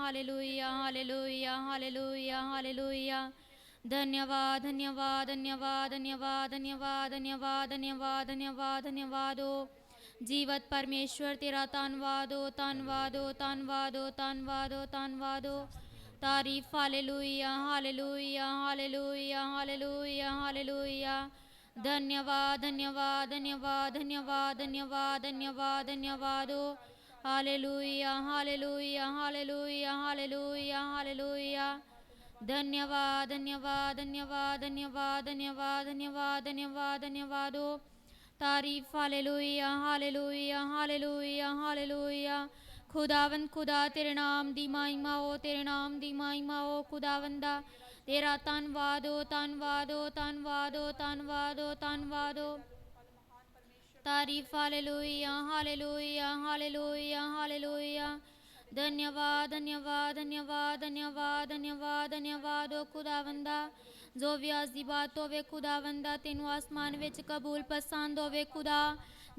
Hallelujah हालेलुया हालेलुया hallelujah. धन्यवाद धन्यवाद धन्यवाद धन्यवाद धन्यवाद धन्यवाद धन्यवाद धन्यवाद धन्यवाद हो जीवत परमेश्वर तेरा धन्यवाद हो धन्यवाद हो धन्यवाद हो धन्यवाद हो धन्यवाद हो। तारीफ हालेलुया हालेलुया हालेलुया हालेलुया हालेलुया। धन्यवाद धन्यवाद धन्यवाद धन्यवाद धन्यवाद धन्यवाद धन्यवाद हो हालेलुया हालेलुया हालेलुया हालेलुया हालेलुया। धन्यवाद धन्यवाद धन्यवाद धन्यवाद धन्यवाद धन्यवाद धन्यवाद धन्यवाद हो तारीफ हालेलुया हालेलुया हालेलुया हालेलुया। खुदावंद खुदा तेरे नाम दी महिमा हो तेरे नाम दी महिमा हो खुदावंदा तेरा धन्यवाद हो धन्यवाद हो धन्यवाद हो धन्यवाद हो धन्यवाद हो। तारीफ हालेलुया हालेलुया हालेलुया हालेलुया। धन्यवाद धन्यवाद धन्यवाद धन्यवाद धन्यवाद धन्यवाद हो खुदावंदा जो व्यास दी बात होवे खुदावंदा तेनू आसमान विच कबूल पसंद होवे खुदा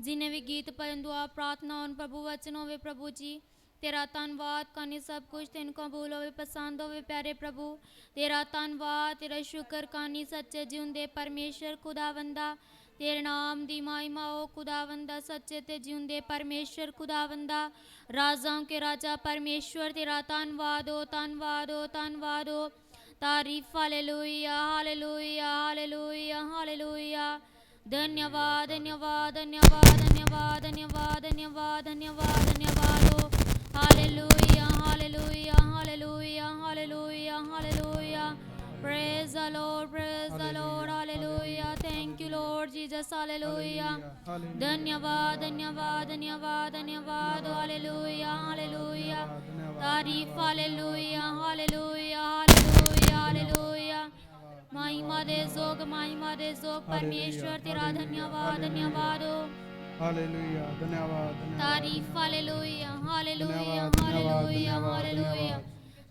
जिन्हें भी गीत भजन दुआ प्रार्थना होन प्रभु वचन होवे प्रभु जी तेरा धन्यवाद करने सब कुछ तेन कबूल होवे पसंद होवे प्यारे प्रभु तेरा धन्यवाद तेरा शुक्र करनी सच्चे जिउंदे परमेश्वर खुदावंदा तेरे नाम दी महिमा हो खुदावंदा सच्चे ते जिउंदे परमेश्वर खुदावंदा राजाओं के राजा परमेश्वर तेरा धन्यवाद हो धन्यवाद हो धन्यवाद हो। तारीफ हालेलुया हालेलुया हालेलुया हालेलुया। धन्यवाद धन्यवाद धन्यवाद धन्यवाद धन्यवाद धन्यवाद धन्यवाद धन्यवाद हो हालेलुया हालेलुया हालेलुया हालेलुया hallelujah. Praise the Lord, hallelujah. Thank you, Lord Jesus, hallelujah. धन्यवाद धन्यवाद धन्यवाद धन्यवाद hallelujah hallelujah. तारीफ हालेलुया हालेलुया हालेलुया हालेलुया। महिमा दे जोग परमेश्वर तेरा धन्यवाद धन्यवाद हो हालेलुया धन्यवाद तारीफ हालेलुया हालेलुया हालेलुया हालेलुया।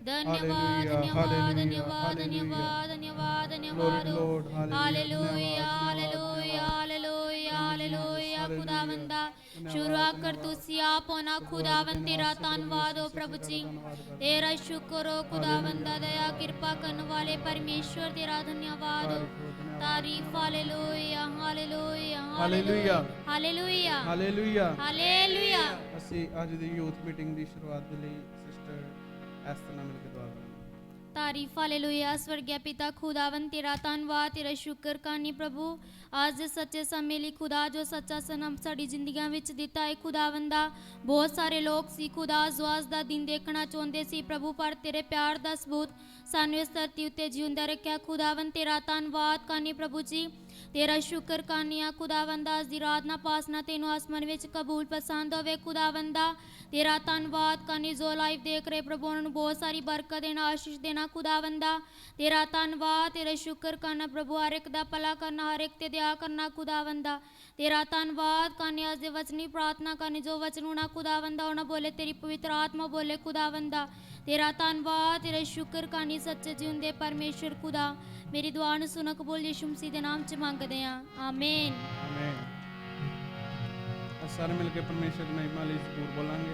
धन्यवाद धन्यवाद धन्यवाद धन्यवाद धन्यवाद धन्यवाद हो हालेलुया हालेलुया हालेलुया हालेलुया। खुदावंदा शुरुआत कर तू सियाप होना खुदावंद तेरा धन्यवाद हो प्रभु जी तेरा शुक्र हो खुदावंदा दया कृपा करने वाले परमेश्वर तेरा धन्यवाद हो तारीफ हालेलुया हालेलुया हालेलुया हालेलुया हालेलुया हालेलुया। ਅਸੀਂ ਅੱਜ ਦੀ ਯੂਥ ਮੀਟਿੰਗ ਦੀ ਸ਼ੁਰੂਆਤ ਦੇ ਲਈ ਸਿਸਟਰ ਐਸਤਰ ਨਾਲ ਮਿਲ ਕੇ ਦੁਆ ਕਰਾਂਗੇ। तारीफ हालेलुया। स्वर्गीय पिता खुदावन तेरा धन्यवाद तेरा शुक्र करनी प्रभु आज दे सच्चे समय ਲਈ खुदा जो सच्चा सनम साडी ਜ਼ਿੰਦਗੀਆਂ ਵਿੱਚ ਦਿੱਤਾ ਹੈ खुदावंदा बहुत सारे लोग सी खुदा ਜ਼ਵਾਜ ਦਾ ਦਿਨ ਦੇਖਣਾ ਚਾਹੁੰਦੇ ਸੀ प्रभु पर तेरे प्यार ਦਾ ਸਬੂਤ ਸਾਨੂੰ ਇਸ ਧਰਤੀ ਉੱਤੇ ਜਿਉਂਦਾ ਰੱਖਿਆ खुदावन तेरा ਧੰਨਵਾਦ ਕਰਨੀ प्रभु जी तेरा शुक्र करनी आ खुदावंदा अज दी रात ना पासना तेनू आसमान विच कबूल पसंद होवे खुदावंदा तेरा धन्नवाद करनी जो लाइव देख रहे प्रभु उन्होंने बहुत सारी बरकत देना आशीष देना खुदावंदा तेरा धन्नवाद तेरा शुक्र करना प्रभु हर एक दा भला करना हर एक ते दया करना खुदावंदा तेरा धन्नवाद करनी अज दे वचनी प्रार्थना करनी जो वचन होना खुदावंदा उन्हें बोले तेरी पवित्र आत्मा बोले खुदावंदा तेरा धन्नवाद तेरा शुक्र करनी सच्चे जिउंदे परमेश्वर खुदा मेरी दुआ ਨੂੰ ਸੁਣ ਕਬੂਲ ਯਿਸੂ ਮਸੀਹ ਦੇ ਨਾਮ ਚ ਮੰਗਦੇ ਹਾਂ ਆਮੀਨ ਆਮੀਨ। ਸਾਰੇ ਮਿਲ ਕੇ ਪਰਮੇਸ਼ਰ ਦੀ ਮਹਿਮਾ ਲਈ ਜ਼ਰੂਰ ਬੋਲਾਂਗੇ।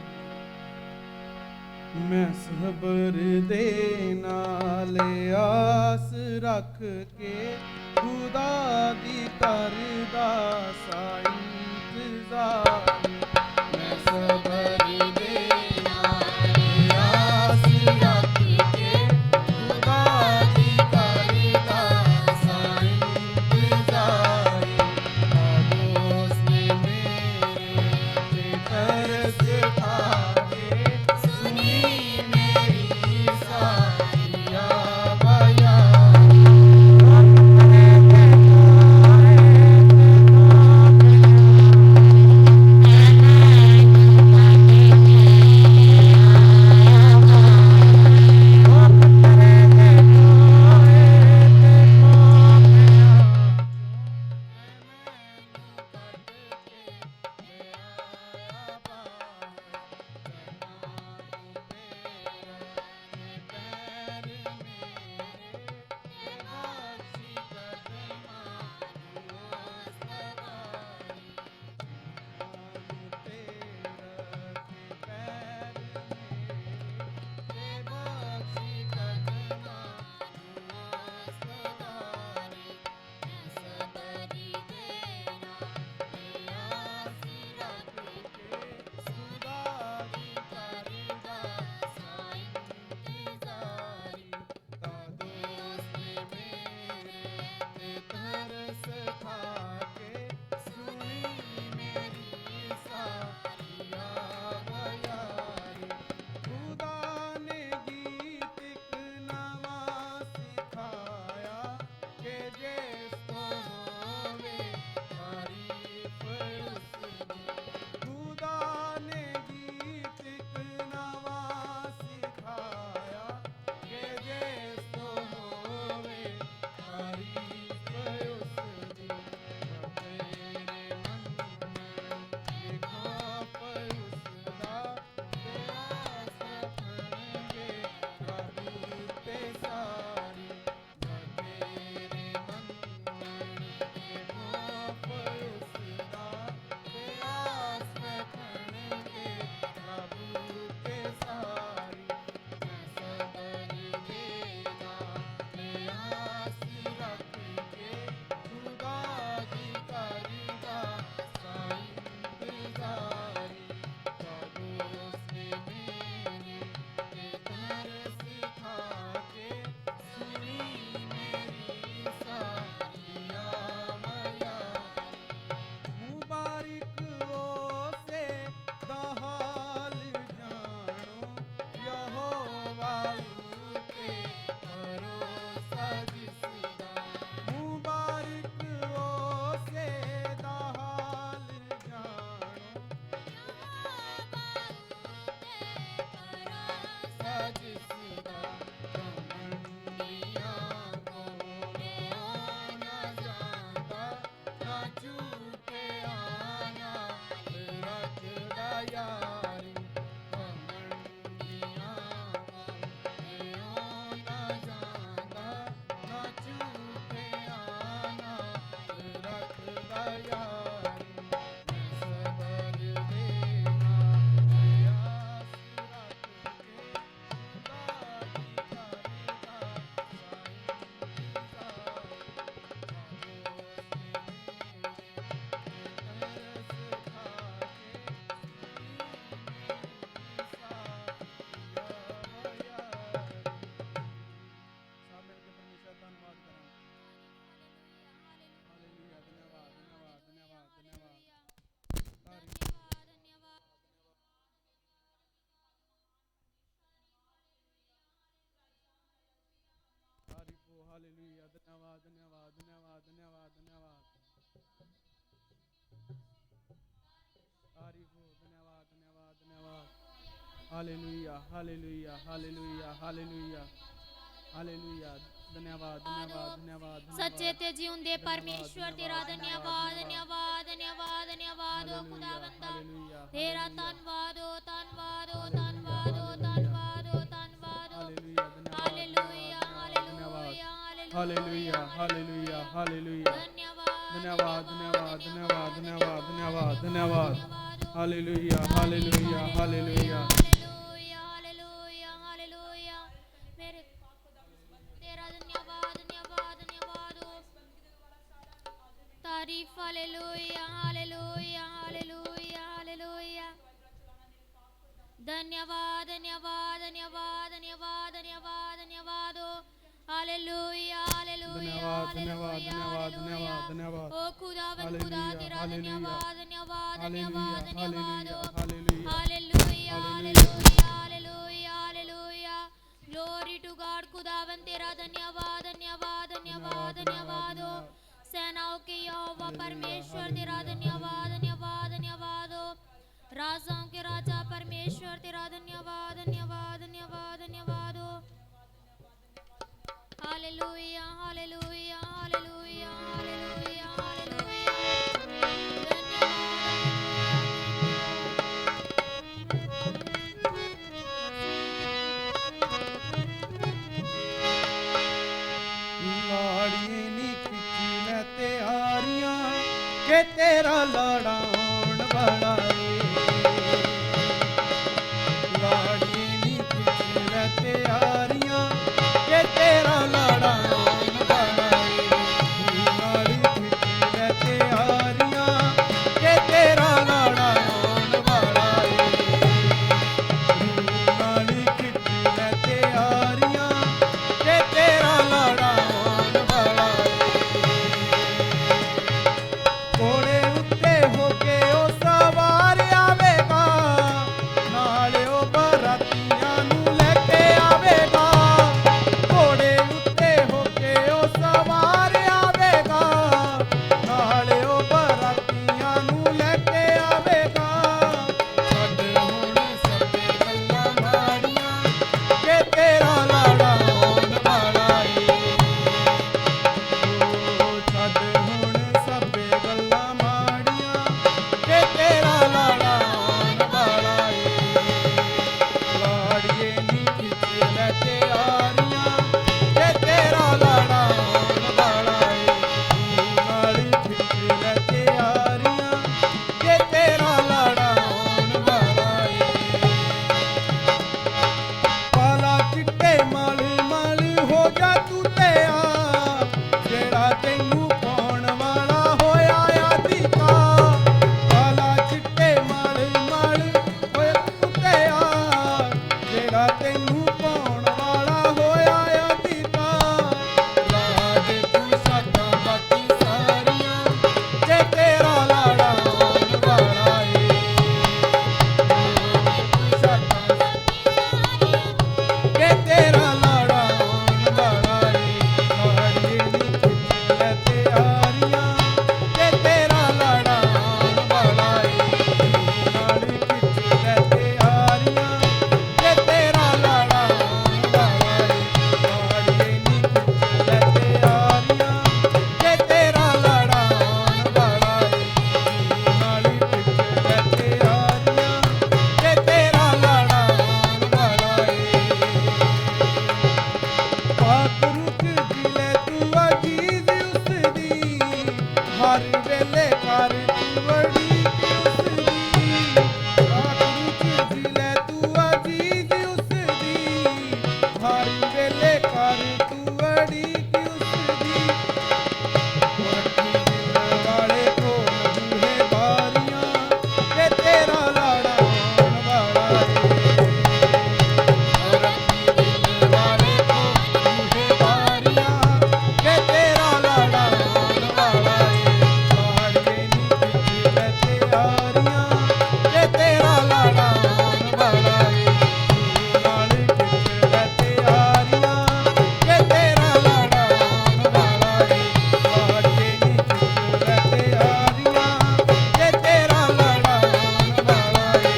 ਮੈਂ ਸਬਰ ਦੇ ਨਾਲ ਆਸ ਰੱਖ ਕੇ ਖੁਦਾ ਦੀ ਕਰਦਾ ਸਾਂ ਇੰਤਜ਼ਾਰ ਮੈਂ ਸਬਰ ਦੇ ਨਾਲ ਆਸ ਰੱਖ ਕੇ ਖੁਦਾ ਦੀ ਕਰਦਾ ਸਾਂ ਇੰਤਜ਼ਾਰ ਉਸਨੇ ਮੇਰੇ ਤੇ ਤਰਸ ਖਾਏ ਸੁਣੀ ਮੇਰੀ ਸਾਰੀਆਂ ਬਯਾਨ जिसदा कमंडियां कोने ना जांदा ना झूठे आना रखदा यारी कमंडियां कोने ना जांदा ना झूठे आना रखदा यारी सबर देना आस रख के दादी करदा हालेलुया धन्यवाद धन्यवाद धन्यवाद धन्यवाद धन्यवाद तारीफ हो धन्यवाद धन्यवाद धन्यवाद हालेलुया हालेलुया हालेलुया हालेलुया हालेलुया धन्यवाद धन्यवाद धन्यवाद सच्चे ते जिਉਂਦੇ परमेश्वर तेरा धन्यवाद धन्यवाद धन्यवाद धन्यवाद ओ खुदावंदा तेरा धन्यवाद ओ धन्यवाद ओ धन्यवाद ओ धन्यवाद ओ धन्यवाद हालेलुया हालेलुया हालेलुया हालेलुया हालेलुया धन्यवाद धन्यवाद धन्यवाद धन्यवाद धन्यवाद धन्यवाद हालेलुया हालेलुया हालेलुया हालेलुया हालेलुया हालेलुया मेरे तेरा धन्यवाद धन्यवाद धन्यवाद ओ तारीफ हालेलुया हालेलुया हालेलुया हालेलुया धन्यवाद धन्यवाद धन्यवाद धन्यवाद धन्यवाद धन्यवाद ओ हालेलुया हालेलुया धन्यवाद धन्यवाद धन्यवाद ओ खुदावन खुदा तेरा धन्यवाद धन्यवाद धन्यवाद धन्यवाद ओ हालेलुया हालेलुया हालेलुया हालेलुया हालेलुया ग्लोरी टू गॉड खुदावन तेरा धन्यवाद धन्यवाद धन्यवाद धन्यवाद ओ सेनाओं के यहोवा परमेश्वर तेरा धन्यवाद धन्यवाद धन्यवाद ओ राजाओं के राजा परमेश्वर तेरा धन्यवाद धन्यवाद धन्यवाद धन्यवाद ओ हालेलुया हालेलुया हालेलुया हालेलुया हालेलुया लाड़ी नी खिची ले त्यारियां के तेरा लड़ाउण बड़ा लाड़ी नी खिची ले ਹਾਰੀ ਵੇਲੇ ਕਰ ਤੂੰ ਅੜੀਕ ਉਸਦੀ ਰੱਖੀ ਦਿਲ ਵਾਲੇ ਖੋਲ ਬੂਹੇ ਬਾਰੀਆਂ ਕਿ ਤੇਰਾ ਲਾੜਾ ਆਉਣ ਵਾਲਾ ਏ ਰੱਖੀ ਦਿਲ ਵਾਲੇ ਖੋਲ ਬੂਹੇ ਬਾਰੀਆਂ ਕਿ ਤੇਰਾ ਲਾੜਾ ਆਉਣ ਵਾਲਾ ਏ ਸਾੜੀਏ ਨੀ ਖਿੱਚ ਲੈ ਤਿਆਰੀਆਂ ਕਿ ਤੇਰਾ ਲਾੜਾ ਆਉਣ ਵਾਲਾ ਏ ਨਾਲ ਖਿੱਚ ਲੈ ਤਿਆਰੀਆਂ ਕਿ ਤੇਰਾ ਲਾੜਾ ਆਉਣ ਵਾਲਾ ਏ ਸਾੜੀਏ ਨੀ ਖਿੱਚ ਲੈ ਤਿਆਰੀਆਂ ਕਿ ਤੇਰਾ ਲਾੜਾ ਆਉਣ ਵਾਲਾ ਏ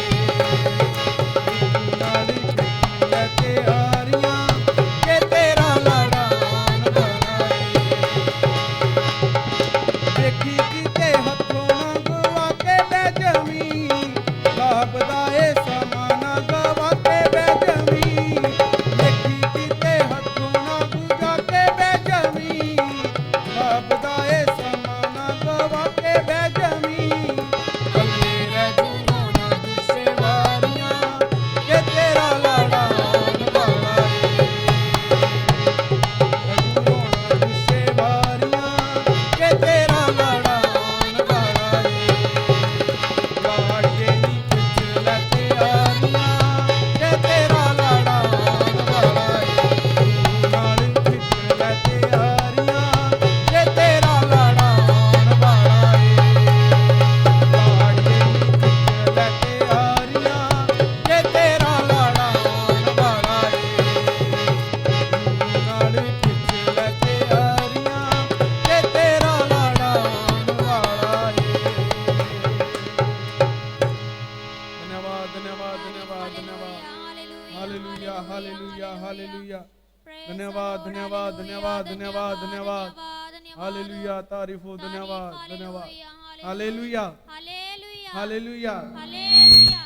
ਨਾਲ ਖਿੱਚ ਲੈ ਤਿਆਰੀਆਂ ਕਿ ਤੇਰਾ ਲਾੜਾ ਆਉਣ ਵਾਲਾ ਏ ਦੇਖੀ ਕਿਤੇ ਹੱਥੋਂ ਨਾ ਗਵਾ ਕੇ ਬਹਿ ਜਮੀ ਲਾਭਦਾ ਏ ਸਮਾਂ ਨਾ ਗਵਾ ਕੇ ਬਹਿ ਜਮੀ ਦੇਖੀ ਕਿਤੇ ਹੱਥੋਂ ਨਾ ਗੁਜਾ ਕੇ ਬਹਿ ਜਮੀ ਲਾਭਦਾ ਏ ਸਮਾਂ ਨਾ ਗਵਾ ਕੇ ਬਹਿ ਜਮੀ ਕੱਲੇ ਰਹਿ ਜੂਣਾ ਦੁਸੇ ਵਾਰੀਆਂ ਕਿ ਤੇਰਾ ਲਾੜਾ ਆਉਣ ਵਾਲਾ ਏ ਰਘੂਣਾ ਦੁਸੇ ਵਾਰੀਆਂ ਕਿ ਤੇਰਾ ਲਾੜਾ ਆਉਣ ਵਾਲਾ ਏ ਲਾੜੀਏ ਨੀ ਖਿੱਚ ਲੈ ਤਿਆਰੀਆਂ ਕਿ ਤੇਰਾ ਲਾੜਾ ਆਉਣ ਵਾਲਾ ਏ ਨਾਲ ਖਿੱਚ ਲੈ ਤਿਆਰੀਆਂ ਕਿ ਤੇਰਾ ਲਾੜਾ ਆਉਣ ਵਾਲਾ ਏ ਲਾੜੀਏ ਨੀ ਖਿੱਚ ਲੈ ਤਿਆਰੀਆਂ ਕਿ ਤੇਰਾ ਲਾੜਾ ਆਉਣ ਵਾਲਾ ਏ ਨਾਲ ਖਿੱਚ ਲੈ ਤਿਆਰੀਆਂ ਕਿ ਤੇਰਾ ਲਾੜਾ ਆਉਣ ਵਾਲਾ ਏ ਧੰਨਵਾਦ ਧੰਨਵਾਦ ਧੰਨਵਾਦ ਧੰਨਵਾਦ ਹਾਲੇਲੂਇਆ ਹਾਲੇਲੂਇਆ ਹਾਲੇਲੂਇਆ ਧੰਨਵਾਦ ਧੰਨਵਾਦ ਧੰਨਵਾਦ ਧੰਨਵਾਦ ਧੰਨਵਾਦ ਹਾਲੇਲੂਇਆ ਤਾਰੀਫ ਹੋ ਧੰਨਵਾਦ ਧੰਨਵਾਦ ਹਾਲੇਲੂਇਆ ਹਾਲੇਲੂਇਆ ਹਾਲੇਲੂਇਆ ਹਾਲੇਲੂਇਆ।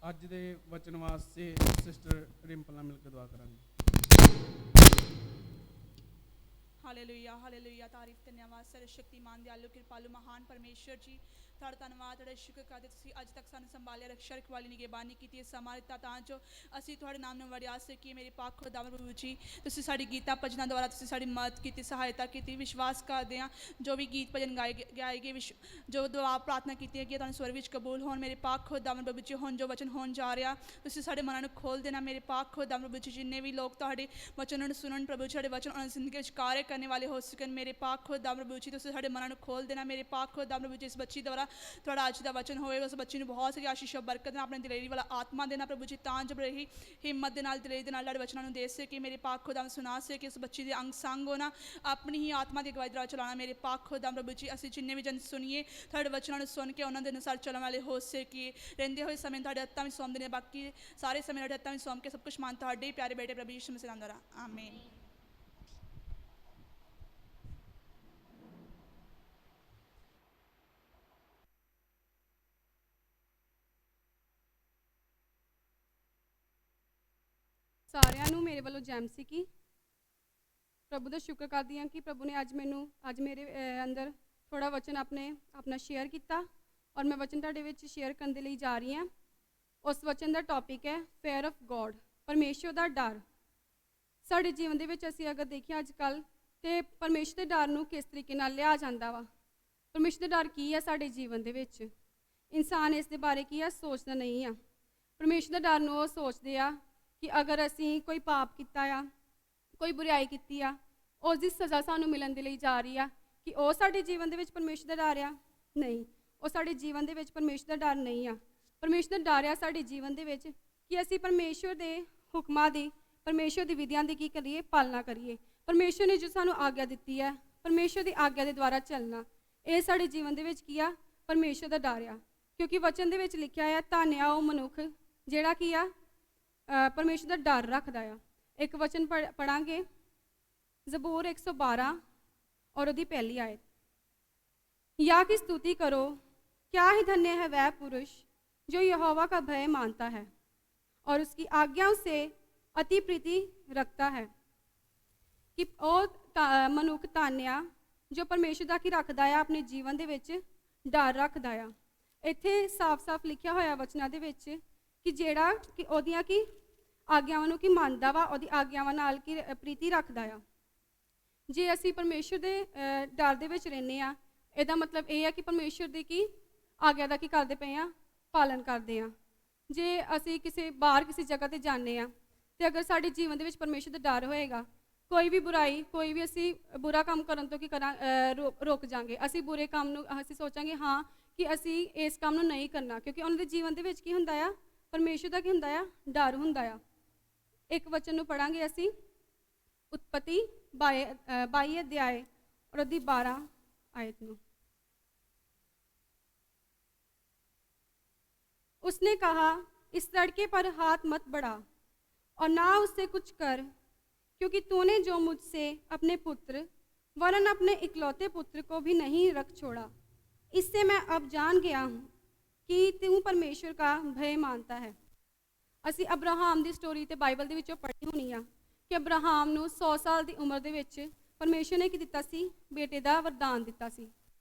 ਅੱਜ ਦੇ ਵਚਨ ਵਾਸਤੇ ਸਿਸਟਰ ਰਿੰਪਲ ਨਾਲ ਮਿਲ ਕੇ ਦੁਆ ਕਰਾਂਗੇ। ਹਾਲੇਲੂਇਆ ਹਾਲੇਲੂਇਆ ਤਾਰੀਫ ਧੰਨਵਾਦ ਸਰਵਸ਼ਕਤੀਮਾਨ ਦਿਆਲੂ ਕਿਰਪਾਲੂ ਮਹਾਨ ਪਰਮੇਸ਼ਰ ਜੀ ਤੁਹਾਡਾ ਧੰਨਵਾਦ ਤੁਹਾਡਾ ਸ਼ੁਕਰ ਕਰਦੇ ਤੁਸੀਂ ਅੱਜ ਤੱਕ ਸਾਨੂੰ ਸੰਭਾਲਿਆ ਰੱਖਿਆ ਰਖਵਾਲੀ ਨਿਗਹਿਬਾਨੀ ਕੀਤੀ ਹੈ ਸਮਾਂ ਦਿੱਤਾ ਤਾਂ ਜੋ ਅਸੀਂ ਤੁਹਾਡੇ ਨਾਮ ਨੂੰ ਵੜਿਆ ਸਕੀਏ ਮੇਰੇ ਪਾਕ ਖੁਦਾਵੰਦ ਪ੍ਰਭੂ ਜੀ ਤੁਸੀਂ ਸਾਡੀ ਗੀਤਾਂ ਭਜਨਾਂ ਦੁਆਰਾ ਤੁਸੀਂ ਸਾਡੀ ਮਦਦ ਕੀਤੀ ਸਹਾਇਤਾ ਕੀਤੀ ਵਿਸ਼ਵਾਸ ਕਰਦੇ ਹਾਂ ਜੋ ਵੀ ਗੀਤ ਭਜਨ ਗਾਏ ਗਏ ਜੋ ਦੁਆ ਪ੍ਰਾਰਥਨਾ ਕੀਤੀ ਹੈ ਕਿ ਤੁਹਾਨੂੰ ਸਵਰ ਵਿੱਚ ਕਬੂਲ ਹੋਣ ਮੇਰੇ ਪਾਕ ਖੁਦਾਵੰਦ ਪ੍ਰਭੂ ਜੀ ਹੁਣ ਜੋ ਵਚਨ ਹੋਣ ਜਾ ਰਿਹਾ ਤੁਸੀਂ ਸਾਡੇ ਮਨਾਂ ਨੂੰ ਖੋਲ ਦੇਣਾ ਮੇਰੇ ਪਾਕ ਖੁਦਾਵੰਦ ਪ੍ਰਭੂ ਜੀ ਜਿੰਨੇ ਵੀ ਲੋਕ ਤੁਹਾਡੇ ਵਚਨਾਂ ਨੂੰ ਸੁਣਨ ਪ੍ਰਭੂ ਜੀ ਤੁਹਾਡੇ ਵਚਨ ਉਹਨਾਂ ਦੀ ਜ਼ਿੰਦਗੀ ਵਿੱਚ ਕਾਰਜ ਕਰਨੇ ਵਾਲੇ ਹੋ ਸਕਣ ਮੇਰੇ ਪਾਕ ਖੁਦਾਵੰਦ ਪ੍ਰਭੂ ਜੀ ਤੁਸੀਂ ਸਾਡੇ ਮਨਾਂ ਨੂੰ ਖੋਲ ਦੇਣਾ ਮੇਰੇ ਪਾਕ ਖੁਦਾਵੰਦ ਪ੍ਰਭੂ ਜੀ ਇਸ ਬੱਚੀ ਦੁਆਰਾ ਤੁਹਾਡਾ ਅੱਜ ਦਾ ਵਚਨ ਹੋਏਗਾ ਉਸ ਬੱਚੀ ਨੂੰ ਬਹੁਤ ਸਾਰੀ ਆਸ਼ੀਸ਼ ਬਰਕਤ ਨਾਲ ਆਪਣੇ ਦਿਲੇਰੀ ਵਾਲਾ ਆਤਮਾ ਦੇਣਾ ਪ੍ਰਭੂ ਜੀ ਤਾਂ ਜੋ ਰਹੀ ਹਿੰਮਤ ਦੇ ਨਾਲ ਦਿਲੇਰੀ ਦੇ ਨਾਲ ਤੁਹਾਡੇ ਵਚਨਾਂ ਨੂੰ ਦੇ ਸਕੇ ਮੇਰੇ ਪਾਕ ਖੁਦਾਵੰਦ ਸੁਣਾ ਸਕੇ ਉਸ ਬੱਚੀ ਦੇ ਅੰਗ ਸੰਗ ਹੋਣਾ ਆਪਣੀ ਹੀ ਆਤਮਾ ਦੀ ਅਗਵਾਈ ਦੁਆਰਾ ਚਲਾਉਣਾ ਮੇਰੇ ਪਾਕ ਖੁਦਾਵੰਦ ਪ੍ਰਭੂ ਜੀ ਅਸੀਂ ਜਿੰਨੇ ਵੀ ਜਨ ਸੁਣੀਏ ਤੁਹਾਡੇ ਵਚਨਾਂ ਨੂੰ ਸੁਣ ਕੇ ਉਹਨਾਂ ਦੇ ਅਨੁਸਾਰ ਚੱਲਣ ਵਾਲੇ ਹੋ ਸਕੀਏ ਰਹਿੰਦੇ ਹੋਏ ਸਮੇਂ ਤੁਹਾਡੇ ਹੱਥਾਂ ਵਿੱਚ ਸੌਂਪਦੇ ਨੇ ਬਾਕੀ ਸਾਰੇ ਸਮੇਂ ਤੁਹਾਡੇ ਹੱਥਾਂ ਵਿੱਚ ਸੌਂਪ ਕੇ ਸਭ ਕੁਝ ਮਾਨ ਤੁਹਾਡੇ ਹੀ ਪਿਆਰੇ ਬੇਟੇ ਪ੍ਰਭੂ ਯਿਸੂ ਮਸੀਹ ਦਾ ਨਾਮ ਆਮੀਨ। ਸਾਰਿਆਂ ਨੂੰ ਮੇਰੇ ਵੱਲੋਂ ਜੈਮਸੀ ਕੀ ਪ੍ਰਭੂ ਦਾ ਸ਼ੁਕਰ ਕਰਦੀ ਹਾਂ ਕਿ ਪ੍ਰਭੂ ਨੇ ਅੱਜ ਮੇਰੇ ਅੰਦਰ ਥੋੜਾ ਵਚਨ ਆਪਣਾ ਸ਼ੇਅਰ ਕੀਤਾ ਔਰ ਮੈਂ ਵਚਨ ਤੁਹਾਡੇ ਵਿੱਚ ਸ਼ੇਅਰ ਕਰਨ ਦੇ ਲਈ ਜਾ ਰਹੀ ਹਾਂ। ਉਸ ਵਚਨ ਦਾ ਟੌਪਿਕ ਹੈ ਫੇਅਰ ਆਫ ਗੋਡ, ਪਰਮੇਸ਼ਵਰ ਦਾ ਡਰ। ਸਾਡੇ ਜੀਵਨ ਦੇ ਵਿੱਚ ਅਸੀਂ ਅਗਰ ਦੇਖੀਏ ਅੱਜ ਕੱਲ੍ਹ ਤੇ ਪਰਮੇਸ਼ਵਰ ਦੇ ਡਰ ਨੂੰ ਕਿਸ ਤਰੀਕੇ ਨਾਲ ਲਿਆ ਜਾਂਦਾ ਵਾ। ਪਰਮੇਸ਼ਵਰ ਦਾ ਡਰ ਕੀ ਹੈ ਸਾਡੇ ਜੀਵਨ ਦੇ ਵਿੱਚ? ਇਨਸਾਨ ਇਸ ਦੇ ਬਾਰੇ ਕੀ ਆ ਸੋਚਦਾ ਨਹੀਂ ਆ। ਪਰਮੇਸ਼ਵਰ ਦਾ ਡਰ ਨੂੰ ਉਹ ਸੋਚਦੇ ਆ ਕਿ ਅਗਰ ਅਸੀਂ ਕੋਈ ਪਾਪ ਕੀਤਾ ਆ, ਕੋਈ ਬੁਰਾਈ ਕੀਤੀ ਆ, ਉਸ ਦੀ ਸਜ਼ਾ ਸਾਨੂੰ ਮਿਲਣ ਦੇ ਲਈ ਜਾ ਰਹੀ ਆ ਕਿ ਉਹ ਸਾਡੇ ਜੀਵਨ ਦੇ ਵਿੱਚ ਪਰਮੇਸ਼ਵਰ ਦਾ ਡਰ ਆ? ਨਹੀਂ, ਉਹ ਸਾਡੇ ਜੀਵਨ ਦੇ ਵਿੱਚ ਪਰਮੇਸ਼ਵਰ ਦਾ ਡਰ ਨਹੀਂ ਆ। ਪਰਮੇਸ਼ਵਰ ਦਾ ਡਰ ਆ ਸਾਡੇ ਜੀਵਨ ਦੇ ਵਿੱਚ ਕਿ ਅਸੀਂ ਪਰਮੇਸ਼ਵਰ ਦੇ ਹੁਕਮਾਂ ਦੀ, ਪਰਮੇਸ਼ਵਰ ਦੀ ਵਿਧੀਆਂ ਦੀ ਕੀ ਕਰੀਏ? ਪਾਲਣਾ ਕਰੀਏ। ਪਰਮੇਸ਼ਵਰ ਨੇ ਜੋ ਸਾਨੂੰ ਆਗਿਆ ਦਿੱਤੀ ਹੈ, ਪਰਮੇਸ਼ਵਰ ਦੀ ਆਗਿਆ ਦੇ ਦੁਆਰਾ ਚੱਲਣਾ, ਇਹ ਸਾਡੇ ਜੀਵਨ ਦੇ ਵਿੱਚ ਕੀ ਆ? ਪਰਮੇਸ਼ਵਰ ਦਾ ਡਰ ਆ। ਕਿਉਂਕਿ ਵਚਨ ਦੇ ਵਿੱਚ ਲਿਖਿਆ ਹੈ ਧੰਨ ਆ ਉਹ ਮਨੁੱਖ ਜਿਹੜਾ ਕੀ ਆ ਪਰਮੇਸ਼ਵਰ ਦਾ ਡਰ ਰੱਖਦਾ ਆ। ਇੱਕ ਵਚਨ ਪੜਾਂਗੇ ਜ਼ਬੂਰ 112 और उसकी पहली आयत, या की स्तुति करो, क्या ही धन्य है वह पुरुष जो यहोवा का भय मानता है और उसकी आज्ञाओं से अति प्रीति रखता है। कि ਉਹ ਮਨੁੱਖ ਧੰਨ ਆ ਜੋ ਪਰਮੇਸ਼ਰ ਦਾ ਕੀ ਰੱਖਦਾ ਆ, ਆਪਣੇ ਜੀਵਨ ਦੇ ਵਿੱਚ ਡਰ ਰੱਖਦਾ ਆ। ਇੱਥੇ ਸਾਫ਼-ਸਾਫ਼ ਲਿਖਿਆ ਹੋਇਆ ਵਚਨਾਂ ਦੇ ਵਿੱਚ ਕਿ ਜਿਹੜਾ ਕਿ ਉਹਦੀਆਂ ਕੀ ਆਗਿਆਵਾਂ ਨੂੰ ਕੀ ਮੰਨਦਾ ਵਾ, ਉਹਦੀ ਆਗਿਆਵਾਂ ਨਾਲ ਕੀ ਪ੍ਰੀਤੀ ਰੱਖਦਾ ਆ। ਜੇ ਅਸੀਂ ਪਰਮੇਸ਼ਰ ਦੇ ਡਰ ਦੇ ਵਿੱਚ ਰਹਿੰਦੇ ਆ, ਇਹਦਾ ਮਤਲਬ ਇਹ ਆ ਕਿ ਪਰਮੇਸ਼ਰ ਦੀ ਕੀ ਆਗਿਆ ਦਾ ਕੀ ਕਰਦੇ ਪਏ ਆ, ਪਾਲਨ ਕਰਦੇ ਆ। ਜੇ ਅਸੀਂ ਬਾਹਰ ਕਿਸੇ ਜਗ੍ਹਾ ਤੇ ਜਾਂਦੇ ਆ ਤੇ ਅਗਰ ਸਾਡੇ ਜੀਵਨ ਦੇ ਵਿੱਚ ਪਰਮੇਸ਼ਰ ਦਾ ਡਰ ਹੋਏਗਾ, ਕੋਈ ਵੀ ਬੁਰਾਈ, ਕੋਈ ਵੀ ਅਸੀਂ ਬੁਰਾ ਕੰਮ ਕਰਨ ਤੋਂ ਕੀ ਰੁਕ ਜਾਾਂਗੇ। ਅਸੀਂ ਬੁਰੇ ਕੰਮ ਨੂੰ ਅਸੀਂ ਸੋਚਾਂਗੇ ਹਾਂ ਕਿ ਅਸੀਂ ਇਸ ਕੰਮ ਨੂੰ ਨਹੀਂ ਕਰਨਾ, ਕਿਉਂਕਿ ਉਹਨਾਂ ਦੇ ਜੀਵਨ ਦੇ ਵਿੱਚ ਕੀ ਹੁੰਦਾ ਆ, ਪਰਮੇਸ਼ਰ ਦਾ ਕੀ ਹੁੰਦਾ ਆ, ਡਰ ਹੁੰਦਾ ਆ। ਇੱਕ ਵਚਨ ਨੂੰ ਪੜਾਂਗੇ ਅਸੀਂ, ਉਤਪਤੀ 22 ਅਧਿਆਏ ਔਰ ਉਹਦੀ 12 ਆਇਤ ਨੂੰ। उसने कहा, इस लड़के पर हाथ मत बढ़ा और ना उससे कुछ कर, क्योंकि तूने जो मुझसे अपने पुत्र वरन अपने इकलौते पुत्र को भी नहीं रख छोड़ा। इससे मैं अब जान गया हूँ कि तू परमेश्वर का भय मानता है। ਅਸੀਂ ਅਬਰਾਹਾਮ ਦੀ ਸਟੋਰੀ ਤੇ ਬਾਈਬਲ ਦੇ ਵਿੱਚੋਂ ਪੜ੍ਹੀ ਹੋਣੀ ਆ ਕਿ ਅਬਰਾਹਾਮ ਨੂੰ 100 ਸਾਲ ਦੀ ਉਮਰ ਦੇ ਵਿੱਚ ਪਰਮੇਸ਼ਰ ਨੇ ਕੀ ਦਿੱਤਾ ਸੀ, ਬੇਟੇ ਦਾ ਵਰਦਾਨ ਦਿੱਤਾ ਸੀ।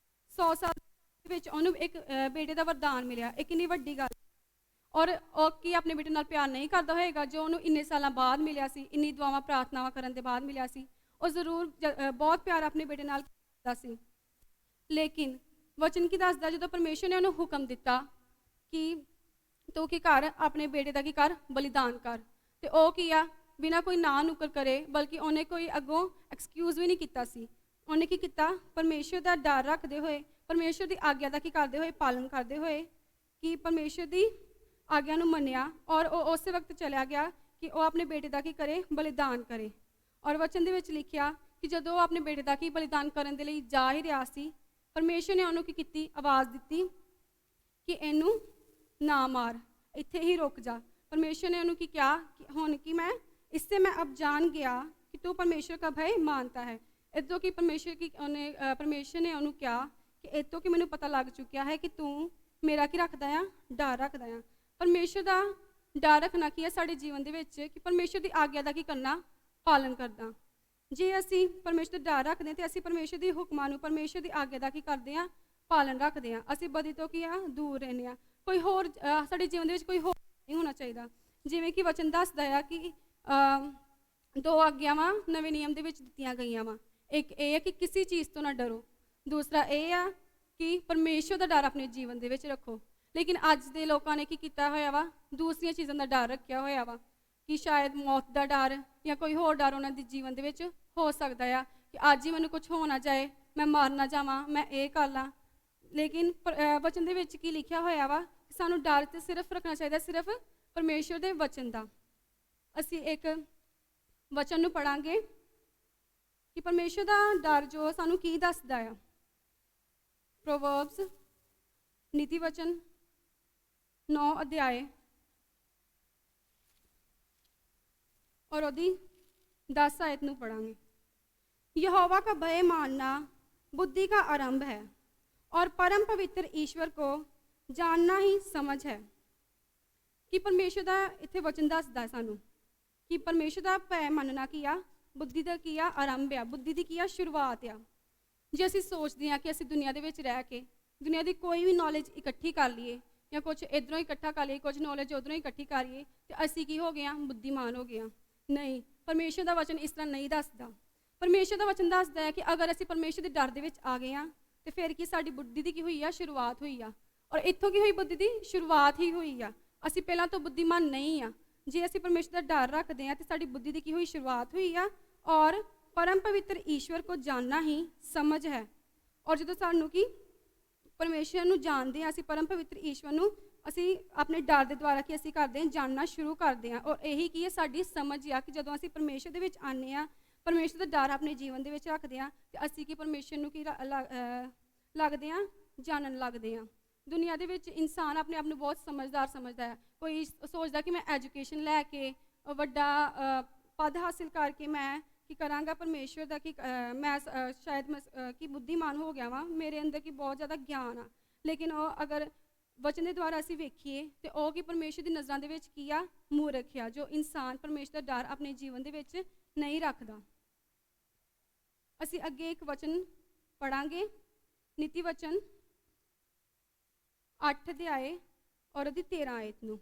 100 ਸਾਲ ਦੇ ਵਿੱਚ ਉਹਨੂੰ ਇੱਕ ਬੇਟੇ ਦਾ ਵਰਦਾਨ ਮਿਲਿਆ। ਇਹ ਕਿੰਨੀ ਵੱਡੀ ਗੱਲ। ਔਰ ਉਹ ਕੀ ਆਪਣੇ ਬੇਟੇ ਨਾਲ ਪਿਆਰ ਨਹੀਂ ਕਰਦਾ ਹੋਏਗਾ ਜੋ ਉਹਨੂੰ ਇੰਨੇ ਸਾਲਾਂ ਬਾਅਦ ਮਿਲਿਆ ਸੀ, ਇੰਨੀ ਦੁਆਵਾਂ ਪ੍ਰਾਰਥਨਾਵਾਂ ਕਰਨ ਦੇ ਬਾਅਦ ਮਿਲਿਆ ਸੀ। ਉਹ ਜ਼ਰੂਰ ਬਹੁਤ ਪਿਆਰ ਆਪਣੇ ਬੇਟੇ ਨਾਲ ਕਰਦਾ ਸੀ। ਲੇਕਿਨ ਵਚਨ ਕੀ ਦੱਸਦਾ, ਜਦੋਂ ਪਰਮੇਸ਼ਰ ਨੇ ਉਹਨੂੰ ਹੁਕਮ ਦਿੱਤਾ ਕਿ ਤੂੰ ਕੀ ਕਰ, ਆਪਣੇ ਬੇਟੇ ਦਾ ਕੀ ਕਰ, ਬਲੀਦਾਨ ਕਰ, ਤੇ ਉਹ ਕੀ ਆ, ਬਿਨਾਂ ਕੋਈ ਨਾ ਨੁਕਰ ਕਰੇ, ਬਲਕਿ ਉਹਨੇ ਕੋਈ ਅੱਗੋਂ ਐਕਸਕਿਊਜ਼ ਵੀ ਨਹੀਂ ਕੀਤਾ ਸੀ। ਉਹਨੇ ਕੀ ਕੀਤਾ, ਪਰਮੇਸ਼ਰ ਦਾ ਡਰ ਰੱਖਦੇ ਹੋਏ, ਪਰਮੇਸ਼ਰ ਦੀ ਆਗਿਆ ਦਾ ਕੀ ਕਰਦੇ ਹੋਏ, ਪਾਲਨ ਕਰਦੇ ਹੋਏ, ਕਿ ਪਰਮੇਸ਼ਰ ਦੀ ਆਗਿਆ ਨੂੰ ਮੰਨਿਆ ਔਰ ਉਹ ਉਸੇ ਵਕਤ ਚਲਿਆ ਗਿਆ ਕਿ ਉਹ ਆਪਣੇ ਬੇਟੇ ਦਾ ਕੀ ਕਰੇ, ਬਲੀਦਾਨ ਕਰੇ। ਔਰ ਵਚਨ ਦੇ ਵਿੱਚ ਲਿਖਿਆ ਕਿ ਜਦੋਂ ਉਹ ਆਪਣੇ ਬੇਟੇ ਦਾ ਕੀ ਬਲੀਦਾਨ ਕਰਨ ਦੇ ਲਈ ਜਾ ਹੀ ਰਿਹਾ ਸੀ, ਪਰਮੇਸ਼ਰ ਨੇ ਉਹਨੂੰ ਕੀ ਕੀਤੀ, ਆਵਾਜ਼ ਦਿੱਤੀ ਕਿ ਇਹਨੂੰ ਨਾ ਮਾਰ, ਇੱਥੇ ਹੀ ਰੁਕ ਜਾ। ਪਰਮੇਸ਼ਰ ਨੇ ਉਹਨੂੰ ਕੀ ਕਿਹਾ ਕਿ ਹੁਣ ਕਿ ਮੈਂ इससे मैं अब जान गया कि तू परमेश्वर का भय मानता है। इतों कि परमेश्वर ने ਉਹਨੂੰ ਕਿਹਾ ਕਿ ਇਤੋਂ ਕਿ ਮੈਨੂੰ ਪਤਾ ਲੱਗ ਚੁੱਕਿਆ ਹੈ ਕਿ ਤੂੰ ਮੇਰਾ ਕੀ ਰੱਖਦਾ ਆ, ਡਰ ਰੱਖਦਾ ਆ। ਪਰਮੇਸ਼ਰ ਦਾ ਡਰ ਰੱਖਣਾ ਕੀ ਹੈ ਸਾਡੇ ਜੀਵਨ ਦੇ ਵਿੱਚ, ਕਿ ਪਰਮੇਸ਼ਰ ਦੀ ਆਗਿਆ ਦਾ ਕੀ ਕਰਨਾ, ਪਾਲਨ ਕਰਨਾ। ਜੇ ਅਸੀਂ ਪਰਮੇਸ਼ਰ ਦਾ ਡਰ ਰੱਖਦੇ ਹਾਂ ਤੇ ਅਸੀਂ ਪਰਮੇਸ਼ਰ ਦੇ ਹੁਕਮਾਂ ਨੂੰ, ਪਰਮੇਸ਼ਰ ਦੀ ਆਗਿਆ ਦਾ ਕੀ ਕਰਦੇ ਹਾਂ, ਪਾਲਨ ਰੱਖਦੇ ਹਾਂ। ਅਸੀਂ ਬਦੀ ਤੋਂ ਕੀ ਆ, ਦੂਰ ਰਹਿੰਦੇ ਹਾਂ। ਕੋਈ ਹੋਰ ਸਾਡੇ ਜੀਵਨ ਦੇ ਵਿੱਚ ਕੋਈ ਹੋਰ ਨਹੀਂ ਹੋਣਾ ਚਾਹੀਦਾ। ਜਿਵੇਂ ਕਿ ਵਚਨ ਦੱਸਦਾ ਆ ਕਿ 2 ਆਗਿਆਵਾਂ ਨਵੇਂ ਨਿਯਮ ਦੇ ਵਿੱਚ ਦਿੱਤੀਆਂ ਗਈਆਂ ਵਾ। ਇੱਕ ਇਹ ਹੈ ਕਿ ਕਿਸੇ ਚੀਜ਼ ਤੋਂ ਨਾ ਡਰੋ, ਦੂਸਰਾ ਇਹ ਆ ਕਿ ਪਰਮੇਸ਼ਰ ਦਾ ਡਰ ਆਪਣੇ ਜੀਵਨ ਦੇ ਵਿੱਚ ਰੱਖੋ। ਲੇਕਿਨ ਅੱਜ ਦੇ ਲੋਕਾਂ ਨੇ ਕੀ ਕੀਤਾ ਹੋਇਆ ਵਾ, ਦੂਸਰੀਆਂ ਚੀਜ਼ਾਂ ਦਾ ਡਰ ਰੱਖਿਆ ਹੋਇਆ ਵਾ, ਕਿ ਸ਼ਾਇਦ ਮੌਤ ਦਾ ਡਰ ਜਾਂ ਕੋਈ ਹੋਰ ਡਰ ਉਹਨਾਂ ਦੇ ਜੀਵਨ ਦੇ ਵਿੱਚ ਹੋ ਸਕਦਾ ਆ ਕਿ ਅੱਜ ਹੀ ਮੈਨੂੰ ਕੁਝ ਹੋ ਨਾ ਜਾਏ, ਮੈਂ ਮਰ ਨਾ ਜਾਵਾਂ, ਮੈਂ ਇਹ ਕਰ ਲਾਂ। ਲੇਕਿਨ ਵਚਨ ਦੇ ਵਿੱਚ ਕੀ ਲਿਖਿਆ ਹੋਇਆ ਵਾ ਕਿ ਸਾਨੂੰ ਡਰ ਤੇ ਸਿਰਫ ਰੱਖਣਾ ਚਾਹੀਦਾ, ਸਿਰਫ ਪਰਮੇਸ਼ਰ ਦੇ ਵਚਨ ਦਾ। ਅਸੀਂ ਇੱਕ ਵਚਨ ਨੂੰ ਪੜਾਂਗੇ ਕਿ ਪਰਮੇਸ਼ਰ ਦਾ ਡਰ ਜੋ ਸਾਨੂੰ ਕੀ ਦੱਸਦਾ ਆ। ਪ੍ਰੋਵਰਬਸ ਨੀਤੀ ਵਚਨ 9 ਅਧਿਆਏ और ਉਹਦੀ 10 आयत ਨੂੰ ਪੜਾਂਗੇ। यहोवा का भय मानना बुद्धि का आरंभ है और परम पवित्र ईश्वर को जानना ही समझ है। कि परमेश्वर ਦਾ ਇੱਥੇ ਵਚਨ ਦੱਸਦਾ ਸਾਨੂੰ ਕਿ ਪਰਮੇਸ਼ਰ ਦਾ ਭੈ ਮੰਨਣਾ ਕੀ ਆ, ਬੁੱਧੀ ਦਾ ਕੀ ਆ, ਆਰੰਭ ਆ, ਬੁੱਧੀ ਦੀ ਕੀ ਆ, ਸ਼ੁਰੂਆਤ ਆ। ਜੇ ਅਸੀਂ ਸੋਚਦੇ ਹਾਂ ਕਿ ਅਸੀਂ ਦੁਨੀਆ ਦੇ ਵਿੱਚ ਰਹਿ ਕੇ ਦੁਨੀਆ ਦੀ ਕੋਈ ਵੀ ਨੌਲੇਜ ਇਕੱਠੀ ਕਰ ਲਈਏ ਜਾਂ ਕੁਝ ਇੱਧਰੋਂ ਇਕੱਠਾ ਕਰ ਲਈਏ, ਕੁਝ ਨੌਲੇਜ ਉੱਧਰੋਂ ਇਕੱਠੀ ਕਰ ਲਈਏ, ਤੇ ਅਸੀਂ ਕੀ ਹੋ ਗਏ ਹਾਂ, ਬੁੱਧੀਮਾਨ ਹੋ ਗਏ ਹਾਂ। ਨਹੀਂ, ਪਰਮੇਸ਼ਰ ਦਾ ਵਚਨ ਇਸ ਤਰ੍ਹਾਂ ਨਹੀਂ ਦੱਸਦਾ। ਪਰਮੇਸ਼ਰ ਦਾ ਵਚਨ ਦੱਸਦਾ ਹੈ ਕਿ ਅਗਰ ਅਸੀਂ ਪਰਮੇਸ਼ਰ ਦੇ ਡਰ ਦੇ ਵਿੱਚ ਆ ਗਏ ਹਾਂ ਤੇ ਫਿਰ ਕੀ ਸਾਡੀ ਬੁੱਧੀ ਦੀ ਕੀ ਹੋਈ ਆ, ਸ਼ੁਰੂਆਤ ਹੋਈ ਆ। ਔਰ ਇੱਥੋਂ ਕੀ ਹੋਈ, ਬੁੱਧੀ ਦੀ ਸ਼ੁਰੂਆਤ ਹੀ ਹੋਈ ਆ। ਅਸੀਂ ਪਹਿਲਾਂ ਤੋਂ ਬੁੱਧੀਮਾਨ ਨਹੀਂ ਆ। ਜੇ ਅਸੀਂ ਪਰਮੇਸ਼ਰ ਦਾ ਡਰ ਰੱਖਦੇ ਹਾਂ ਤੇ ਸਾਡੀ ਬੁੱਧੀ ਦੀ ਕੀ ਹੋਈ, ਸ਼ੁਰੂਆਤ ਹੋਈ ਆ। ਔਰ ਪਰਮ ਪਵਿੱਤਰ ਈਸ਼ਵਰ ਕੋ ਜਾਣਨਾ ਹੀ ਸਮਝ ਹੈ। ਔਰ ਜਦੋਂ ਸਾਨੂੰ ਕੀ ਪਰਮੇਸ਼ਰ ਨੂੰ ਜਾਣਦੇ ਹਾਂ, ਅਸੀਂ ਪਰਮ ਪਵਿੱਤਰ ਈਸ਼ਵਰ ਨੂੰ ਅਸੀਂ ਆਪਣੇ ਡਰ ਦੇ ਦੁਆਰਾ ਕੀ ਅਸੀਂ ਕਰਦੇ ਹਾਂ, ਜਾਣਨਾ ਸ਼ੁਰੂ ਕਰਦੇ ਹਾਂ। ਔਰ ਇਹੀ ਕੀ ਹੈ, ਸਾਡੀ ਸਮਝ ਆ ਕਿ ਜਦੋਂ ਅਸੀਂ ਪਰਮੇਸ਼ਰ ਦੇ ਵਿੱਚ ਆਉਂਦੇ ਹਾਂ, ਪਰਮੇਸ਼ਰ ਦਾ ਡਰ ਆਪਣੇ ਜੀਵਨ ਦੇ ਵਿੱਚ ਰੱਖਦੇ ਹਾਂ, ਤੇ ਅਸੀਂ ਕੀ ਪਰਮੇਸ਼ਰ ਨੂੰ ਕੀ ਲੱਗਦੇ ਹਾਂ, ਜਾਣਨ ਲੱਗਦੇ ਹਾਂ। ਦੁਨੀਆ ਦੇ ਵਿੱਚ ਇਨਸਾਨ ਆਪਣੇ ਆਪ ਨੂੰ ਬਹੁਤ ਸਮਝਦਾਰ ਸਮਝਦਾ ਹੈ। ਕੋਈ ਸੋਚਦਾ ਕਿ ਮੈਂ ਐਜੂਕੇਸ਼ਨ ਲੈ ਕੇ ਵੱਡਾ ਪਦ ਹਾਸਿਲ ਕਰਕੇ ਮੈਂ ਕੀ ਕਰਾਂਗਾ, ਪਰਮੇਸ਼ਰ ਦਾ ਕਿ ਮੈਂ ਸ਼ਾਇਦ ਕਿ ਬੁੱਧੀਮਾਨ ਹੋ ਗਿਆ ਵਾਂ, ਮੇਰੇ ਅੰਦਰ ਕੀ ਬਹੁਤ ਜ਼ਿਆਦਾ ਗਿਆਨ ਆ। ਲੇਕਿਨ ਉਹ ਅਗਰ ਵਚਨ ਦੇ ਦੁਆਰਾ ਅਸੀਂ ਵੇਖੀਏ ਤੇ ਉਹ ਕੀ ਪਰਮੇਸ਼ਰ ਦੀ ਨਜ਼ਰਾਂ ਦੇ ਵਿੱਚ ਕੀ ਆ, ਮੂਰਖ ਆ, ਜੋ ਇਨਸਾਨ ਪਰਮੇਸ਼ਰ ਦਾ ਡਰ ਆਪਣੇ ਜੀਵਨ ਦੇ ਵਿੱਚ ਨਹੀਂ ਰੱਖਦਾ। ਅਸੀਂ ਅੱਗੇ ਇੱਕ ਵਚਨ ਪੜਾਂਗੇ, ਨੀਤੀ ਵਚਨ 8 ਅਧਿਆਏ ਔਰ ਉਹਦੀ 13 ਆਇਤ ਨੂੰ।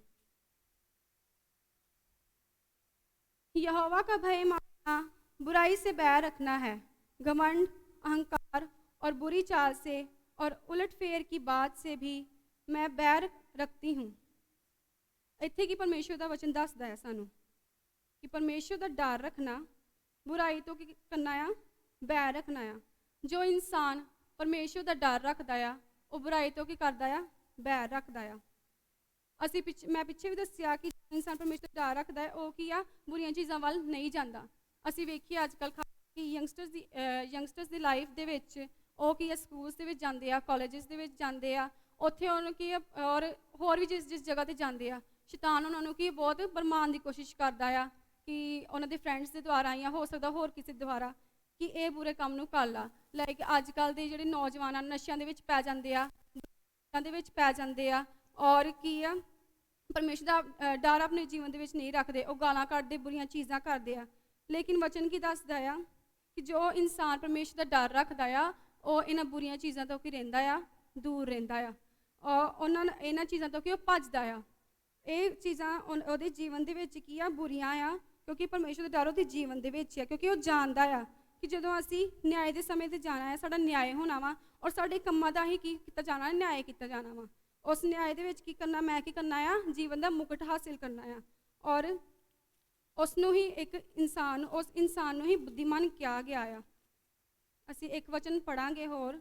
यहोवा का भय मानना बुराई से बैर रखना है। घमंड, अहंकार और बुरी चाल से और उलटफेर की बात से भी मैं बैर रखती हूँ। ਇੱਥੇ ਕੀ ਪਰਮੇਸ਼ਵਰ ਦਾ ਵਚਨ ਦੱਸਦਾ ਹੈ ਸਾਨੂੰ ਕਿ ਪਰਮੇਸ਼ਵਰ ਦਾ ਡਰ ਰੱਖਣਾ, ਬੁਰਾਈ ਤੋਂ ਕੀ ਕਰਨਾ ਆ, ਬੈਰ ਰੱਖਣਾ ਆ। ਜੋ ਇਨਸਾਨ ਪਰਮੇਸ਼ਵਰ ਦਾ ਡਰ ਰੱਖਦਾ ਆ ਉਹ ਬੁਰਾਈ ਤੋਂ ਕੀ ਕਰਦਾ ਆ, ਬੈਰ ਰੱਖਦਾ ਆ। ਮੈਂ ਪਿੱਛੇ ਵੀ ਦੱਸਿਆ ਕਿ ਇਨਸਾਨ ਪਰਮੇਸ਼ਵਰ ਦਾ ਡਰ ਰੱਖਦਾ ਹੈ ਉਹ ਕੀ ਆ, ਬੁਰੀਆਂ ਚੀਜ਼ਾਂ ਵੱਲ ਨਹੀਂ ਜਾਂਦਾ। ਅਸੀਂ ਵੇਖੀਏ ਅੱਜ ਕੱਲ੍ਹ ਕਿ ਯੰਗਸਟਰਸ ਦੀ ਲਾਈਫ ਦੇ ਵਿੱਚ ਉਹ ਕੀ ਆ, ਸਕੂਲਸ ਦੇ ਵਿੱਚ ਜਾਂਦੇ ਆ, ਕਾਲਜਸ ਦੇ ਵਿੱਚ ਜਾਂਦੇ ਆ, ਉੱਥੇ ਉਹਨੂੰ ਕੀ ਆ ਔਰ ਹੋਰ ਵੀ ਜਿਸ ਜਗ੍ਹਾ 'ਤੇ ਜਾਂਦੇ ਆ, ਸ਼ੈਤਾਨ ਉਹਨਾਂ ਨੂੰ ਕੀ ਬਹੁਤ ਬਰਮਾਉਣ ਦੀ ਕੋਸ਼ਿਸ਼ ਕਰਦਾ ਆ ਕਿ ਉਹਨਾਂ ਦੇ ਫਰੈਂਡਸ ਦੇ ਦੁਆਰਾ ਜਾਂ ਹੋ ਸਕਦਾ ਹੋਰ ਕਿਸੇ ਦੁਆਰਾ ਕਿ ਇਹ ਬੁਰੇ ਕੰਮ ਨੂੰ ਕਰ ਲਾ। ਲਾਈਕ ਅੱਜ ਕੱਲ੍ਹ ਦੇ ਜਿਹੜੇ ਨੌਜਵਾਨ ਨਸ਼ਿਆਂ ਦੇ ਵਿੱਚ ਪੈ ਜਾਂਦੇ ਆ, ਦੇ ਵਿੱਚ ਪੈ ਜਾਂਦੇ ਆ ਔਰ ਕੀ ਆ ਪਰਮੇਸ਼ਰ ਦਾ ਡਰ ਆਪਣੇ ਜੀਵਨ ਦੇ ਵਿੱਚ ਨਹੀਂ ਰੱਖਦੇ, ਉਹ ਗਾਲਾਂ ਕੱਢਦੇ, ਬੁਰੀਆਂ ਚੀਜ਼ਾਂ ਕਰਦੇ ਆ। ਲੇਕਿਨ ਵਚਨ ਕੀ ਦੱਸਦਾ ਆ ਕਿ ਜੋ ਇਨਸਾਨ ਪਰਮੇਸ਼ਰ ਦਾ ਡਰ ਰੱਖਦਾ ਆ ਉਹ ਇਹਨਾਂ ਬੁਰੀਆਂ ਚੀਜ਼ਾਂ ਤੋਂ ਕੀ ਰਹਿੰਦਾ ਆ, ਦੂਰ ਰਹਿੰਦਾ ਆ। ਇਹਨਾਂ ਚੀਜ਼ਾਂ ਤੋਂ ਕੀ ਉਹ ਭੱਜਦਾ ਆ। ਇਹ ਚੀਜ਼ਾਂ ਉਹਦੇ ਜੀਵਨ ਦੇ ਵਿੱਚ ਕੀ ਆ, ਬੁਰੀਆਂ ਆ, ਕਿਉਂਕਿ ਪਰਮੇਸ਼ਰ ਦਾ ਡਰ ਉਹਦੇ ਜੀਵਨ ਦੇ ਵਿੱਚ ਆ। ਕਿਉਂਕਿ ਉਹ ਜਾਣਦਾ ਆ ਕਿ ਜਦੋਂ ਅਸੀਂ ਨਿਆਂ ਦੇ ਸਮੇਂ 'ਤੇ ਜਾਣਾ ਹੈ, ਸਾਡਾ ਨਿਆਂ ਹੋਣਾ ਵਾ ਔਰ ਸਾਡੇ ਕੰਮਾਂ ਦਾ ਹੀ ਕੀ ਕੀਤਾ ਜਾਣਾ, ਨਿਆਂ ਕੀਤਾ ਜਾਣਾ ਵਾ। ਉਸ ਨਿਆਂ ਦੇ ਵਿੱਚ ਕੀ ਕਰਨਾ, ਮੈਂ ਕੀ ਕਰਨਾ ਆ, ਜੀਵਨ ਦਾ ਮੁਕਟ ਹਾਸਿਲ ਕਰਨਾ ਆ। ਔਰ ਉਸ ਨੂੰ ਹੀ ਉਸ ਇਨਸਾਨ ਨੂੰ ਹੀ ਬੁੱਧੀਮਾਨ ਕਿਹਾ ਗਿਆ ਆ। ਅਸੀਂ ਇੱਕ ਵਚਨ ਪੜਾਂਗੇ ਹੋਰ,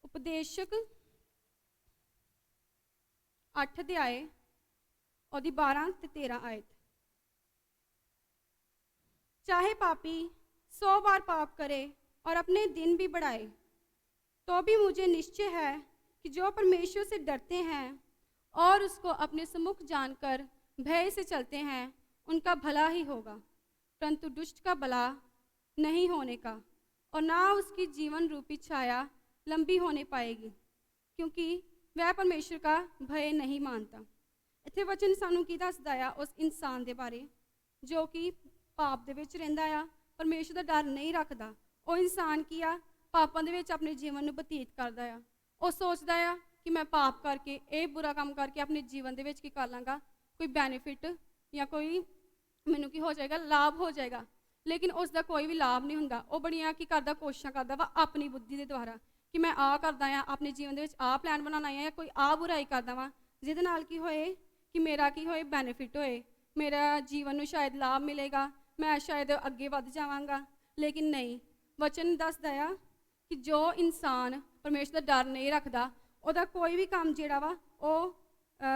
ਉਪਦੇਸ਼ਕ 8 ਅਧਿਆਏ ਉਹਦੀ 12 ਤੇ 13 ਆਇਤ। चाहे पापी 100 बार पाप करे और अपने दिन भी बढ़ाए तो भी मुझे निश्चय है कि जो परमेश्वर से डरते हैं और उसको अपने सम्मुख जानकर भय से चलते हैं उनका भला ही होगा, परंतु दुष्ट का भला नहीं होने का और ना उसकी जीवन रूपी छाया लंबी होने पाएगी, क्योंकि वह परमेश्वर का भय नहीं मानता। इत्थे वचन सानू की दसदा आ उस इंसान दे बारे जो कि पाप दे विच रहिंदा आ, परमेश्वर दा डर नहीं रखदा। ਉਹ ਇਨਸਾਨ ਕੀ ਆ, ਪਾਪਾਂ ਦੇ ਵਿੱਚ ਆਪਣੇ ਜੀਵਨ ਨੂੰ ਬਤੀਤ ਕਰਦਾ ਆ। ਉਹ ਸੋਚਦਾ ਆ ਕਿ ਮੈਂ ਪਾਪ ਕਰਕੇ, ਇਹ ਬੁਰਾ ਕੰਮ ਕਰਕੇ ਆਪਣੇ ਜੀਵਨ ਦੇ ਵਿੱਚ ਕੀ ਕਰ ਲਾਂਗਾ, ਕੋਈ ਬੈਨੀਫਿਟ ਜਾਂ ਕੋਈ ਮੈਨੂੰ ਕੀ ਹੋ ਜਾਏਗਾ, ਲਾਭ ਹੋ ਜਾਏਗਾ। ਲੇਕਿਨ ਉਸ ਦਾ ਕੋਈ ਵੀ ਲਾਭ ਨਹੀਂ ਹੁੰਦਾ। ਉਹ ਬੜੀਆਂ ਕੀ ਕਰਦਾ, ਕੋਸ਼ਿਸ਼ਾਂ ਕਰਦਾ ਵਾ ਆਪਣੀ ਬੁੱਧੀ ਦੇ ਦੁਆਰਾ ਕਿ ਮੈਂ ਆਹ ਕਰਦਾ ਆ, ਆਪਣੇ ਜੀਵਨ ਦੇ ਵਿੱਚ ਆਹ ਪਲਾਨ ਬਣਾਉਣਾ ਆ, ਜਾਂ ਕੋਈ ਆਹ ਬੁਰਾਈ ਕਰਦਾ ਵਾ ਜਿਹਦੇ ਨਾਲ ਕੀ ਹੋਏ ਕਿ ਮੇਰਾ ਕੀ ਹੋਏ, ਬੈਨੀਫਿਟ ਹੋਏ, ਮੇਰਾ ਜੀਵਨ ਨੂੰ ਸ਼ਾਇਦ ਲਾਭ ਮਿਲੇਗਾ, ਮੈਂ ਸ਼ਾਇਦ ਅੱਗੇ ਵੱਧ ਜਾਵਾਂਗਾ। ਲੇਕਿਨ ਨਹੀਂ, ਵਚਨ ਦੱਸਦਾ ਆ ਕਿ ਜੋ ਇਨਸਾਨ ਪਰਮੇਸ਼ਰ ਦਾ ਡਰ ਨਹੀਂ ਰੱਖਦਾ ਉਹਦਾ ਕੋਈ ਵੀ ਕੰਮ ਜਿਹੜਾ ਵਾ ਉਹ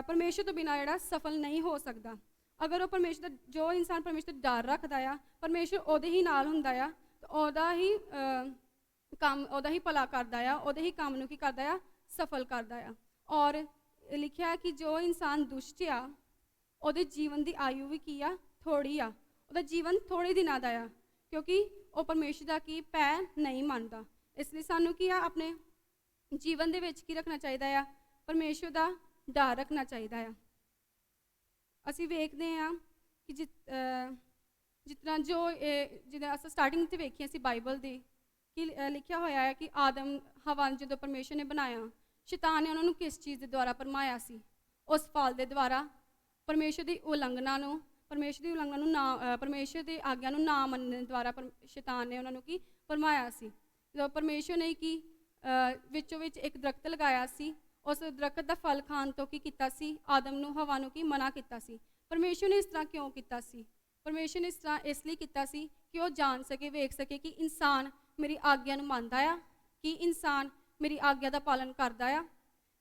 ਪਰਮੇਸ਼ਰ ਤੋਂ ਬਿਨਾਂ ਜਿਹੜਾ ਸਫਲ ਨਹੀਂ ਹੋ ਸਕਦਾ। ਅਗਰ ਉਹ ਪਰਮੇਸ਼ਰ ਦਾ, ਜੋ ਇਨਸਾਨ ਪਰਮੇਸ਼ਰ ਦਾ ਡਰ ਰੱਖਦਾ ਆ, ਪਰਮੇਸ਼ਰ ਉਹਦੇ ਹੀ ਨਾਲ ਹੁੰਦਾ ਆ, ਤਾਂ ਉਹਦਾ ਹੀ ਕੰਮ, ਉਹਦਾ ਹੀ ਭਲਾ ਕਰਦਾ ਆ, ਉਹਦੇ ਹੀ ਕੰਮ ਨੂੰ ਕੀ ਕਰਦਾ ਆ, ਸਫਲ ਕਰਦਾ ਆ। ਔਰ ਲਿਖਿਆ ਕਿ ਜੋ ਇਨਸਾਨ ਦੁਸ਼ਟ ਆ ਉਹਦੇ ਜੀਵਨ ਦੀ ਆਯੂ ਵੀ ਕੀ ਆ, ਥੋੜ੍ਹੀ ਆ, ਉਹਦਾ ਜੀਵਨ ਥੋੜ੍ਹੇ ਦਿਨਾਂ ਦਾ ਆ, ਕਿਉਂਕਿ ਉਹ ਪਰਮੇਸ਼ਰ ਦਾ ਕੀ ਭੈ ਨਹੀਂ ਮੰਨਦਾ। ਇਸ ਲਈ ਸਾਨੂੰ ਕੀ ਆ, ਆਪਣੇ ਜੀਵਨ ਦੇ ਵਿੱਚ ਕੀ ਰੱਖਣਾ ਚਾਹੀਦਾ ਆ, ਪਰਮੇਸ਼ਰ ਦਾ ਡਰ ਰੱਖਣਾ ਚਾਹੀਦਾ ਆ। ਅਸੀਂ ਵੇਖਦੇ ਹਾਂ ਕਿ ਜਿਸ ਤਰ੍ਹਾਂ ਜਿੱਦਾਂ ਅਸੀਂ ਸਟਾਰਟਿੰਗ 'ਤੇ ਵੇਖੀ ਅਸੀਂ ਬਾਈਬਲ ਦੀ ਕਿ ਲਿਖਿਆ ਹੋਇਆ ਹੈ ਕਿ ਆਦਮ ਹਵਾ ਜਦੋਂ ਪਰਮੇਸ਼ਰ ਨੇ ਬਣਾਇਆ, ਸ਼ੈਤਾਨ ਨੇ ਉਹਨਾਂ ਨੂੰ ਕਿਸ ਚੀਜ਼ ਦੇ ਦੁਆਰਾ ਭਰਮਾਇਆ ਸੀ, ਉਸ ਫਲ ਦੇ ਦੁਆਰਾ। ਪਰਮੇਸ਼ਰ ਦੀ ਉਲੰਘਣਾ ਨੂੰ ਨਾ, ਪਰਮੇਸ਼ਰ ਦੀ ਆਗਿਆ ਨੂੰ ਨਾ ਮੰਨਣ ਦੁਆਰਾ ਸ਼ੈਤਾਨ ਨੇ ਉਹਨਾਂ ਨੂੰ ਕੀ ਭਰਮਾਇਆ ਸੀ। ਜਦੋਂ ਪਰਮੇਸ਼ਰ ਨੇ ਕੀ ਵਿੱਚੋਂ ਵਿੱਚ ਇੱਕ ਦਰਖਤ ਲਗਾਇਆ ਸੀ, ਉਸ ਦਰਖਤ ਦਾ ਫਲ ਖਾਣ ਤੋਂ ਕੀ ਕੀਤਾ ਸੀ, ਆਦਮ ਨੂੰ, ਹਵਾ ਨੂੰ ਕੀ ਮਨਾ ਕੀਤਾ ਸੀ। ਪਰਮੇਸ਼ਰ ਨੇ ਇਸ ਤਰ੍ਹਾਂ ਕਿਉਂ ਕੀਤਾ ਸੀ? ਪਰਮੇਸ਼ਰ ਨੇ ਇਸ ਤਰ੍ਹਾਂ ਇਸ ਲਈ ਕੀਤਾ ਸੀ ਕਿ ਉਹ ਜਾਣ ਸਕੇ, ਵੇਖ ਸਕੇ ਕਿ ਇਨਸਾਨ ਮੇਰੀ ਆਗਿਆ ਨੂੰ ਮੰਨਦਾ ਆ, ਕਿ ਇਨਸਾਨ ਮੇਰੀ ਆਗਿਆ ਦਾ ਪਾਲਨ ਕਰਦਾ ਆ।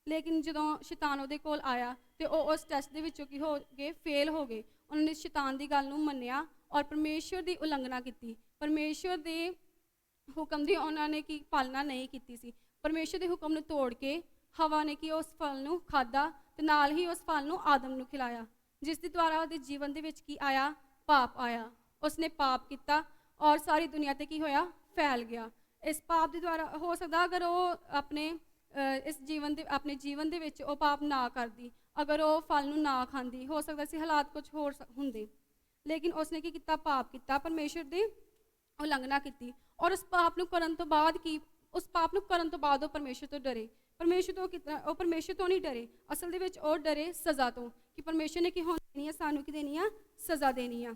ਲੇਕਿਨ ਜਦੋਂ ਸ਼ੈਤਾਨ ਉਹਦੇ ਕੋਲ ਆਇਆ ਤੇ ਉਹ ਉਸ ਟੈਸਟ ਦੇ ਵਿੱਚੋਂ ਕੀ ਹੋ ਗਏ, ਫੇਲ ਹੋ ਗਏ। ਉਹਨਾਂ ਨੇ ਸ਼ੈਤਾਨ ਦੀ ਗੱਲ ਨੂੰ ਮੰਨਿਆ ਔਰ ਪਰਮੇਸ਼ਰ ਦੀ ਉਲੰਘਣਾ ਕੀਤੀ। ਪਰਮੇਸ਼ਰ ਦੇ ਹੁਕਮ ਦੀ ਉਹਨਾਂ ਨੇ ਕੀ ਪਾਲਣਾ ਨਹੀਂ ਕੀਤੀ ਸੀ। ਪਰਮੇਸ਼ਰ ਦੇ ਹੁਕਮ ਨੂੰ ਤੋੜ ਕੇ ਹਵਾ ਨੇ ਕੀ ਉਸ ਫਲ ਨੂੰ ਖਾਧਾ ਤੇ ਨਾਲ ਹੀ ਉਸ ਫਲ ਨੂੰ ਆਦਮ ਨੂੰ ਖਿਲਾਇਆ, ਜਿਸ ਦੇ ਦੁਆਰਾ ਉਹਦੇ ਜੀਵਨ ਦੇ ਵਿੱਚ ਕੀ ਆਇਆ, ਪਾਪ ਆਇਆ। ਉਸਨੇ ਪਾਪ ਕੀਤਾ ਔਰ ਸਾਰੀ ਦੁਨੀਆ 'ਤੇ ਕੀ ਹੋਇਆ, ਫੈਲ ਗਿਆ। ਇਸ ਪਾਪ ਦੇ ਦੁਆਰਾ ਹੋ ਸਕਦਾ ਅਗਰ ਉਹ ਆਪਣੇ ਆਪਣੇ ਜੀਵਨ ਦੇ ਵਿੱਚ ਉਹ ਪਾਪ ਨਾ ਕਰਦੀ, ਅਗਰ ਉਹ ਫਲ ਨੂੰ ਨਾ ਖਾਂਦੀ, ਹੋ ਸਕਦਾ ਸੀ ਹਾਲਾਤ ਕੁਝ ਹੋਰ ਹੁੰਦੇ। ਲੇਕਿਨ ਉਸਨੇ ਕੀ ਕੀਤਾ, ਪਾਪ ਕੀਤਾ, ਪਰਮੇਸ਼ਰ ਦੀ ਉਲੰਘਣਾ ਕੀਤੀ। ਔਰ ਉਸ ਪਾਪ ਨੂੰ ਕਰਨ ਤੋਂ ਬਾਅਦ ਉਹ ਪਰਮੇਸ਼ਰ ਤੋਂ ਡਰੇ। ਉਹ ਪਰਮੇਸ਼ਰ ਤੋਂ ਨਹੀਂ ਡਰੇ, ਅਸਲ ਦੇ ਵਿੱਚ ਉਹ ਡਰੇ ਸਜ਼ਾ ਤੋਂ, ਕਿ ਪਰਮੇਸ਼ਰ ਨੇ ਕੀ ਹੋਣ ਦੇਣੀ ਆ, ਸਾਨੂੰ ਕੀ ਦੇਣੀ ਆ, ਸਜ਼ਾ ਦੇਣੀ ਆ।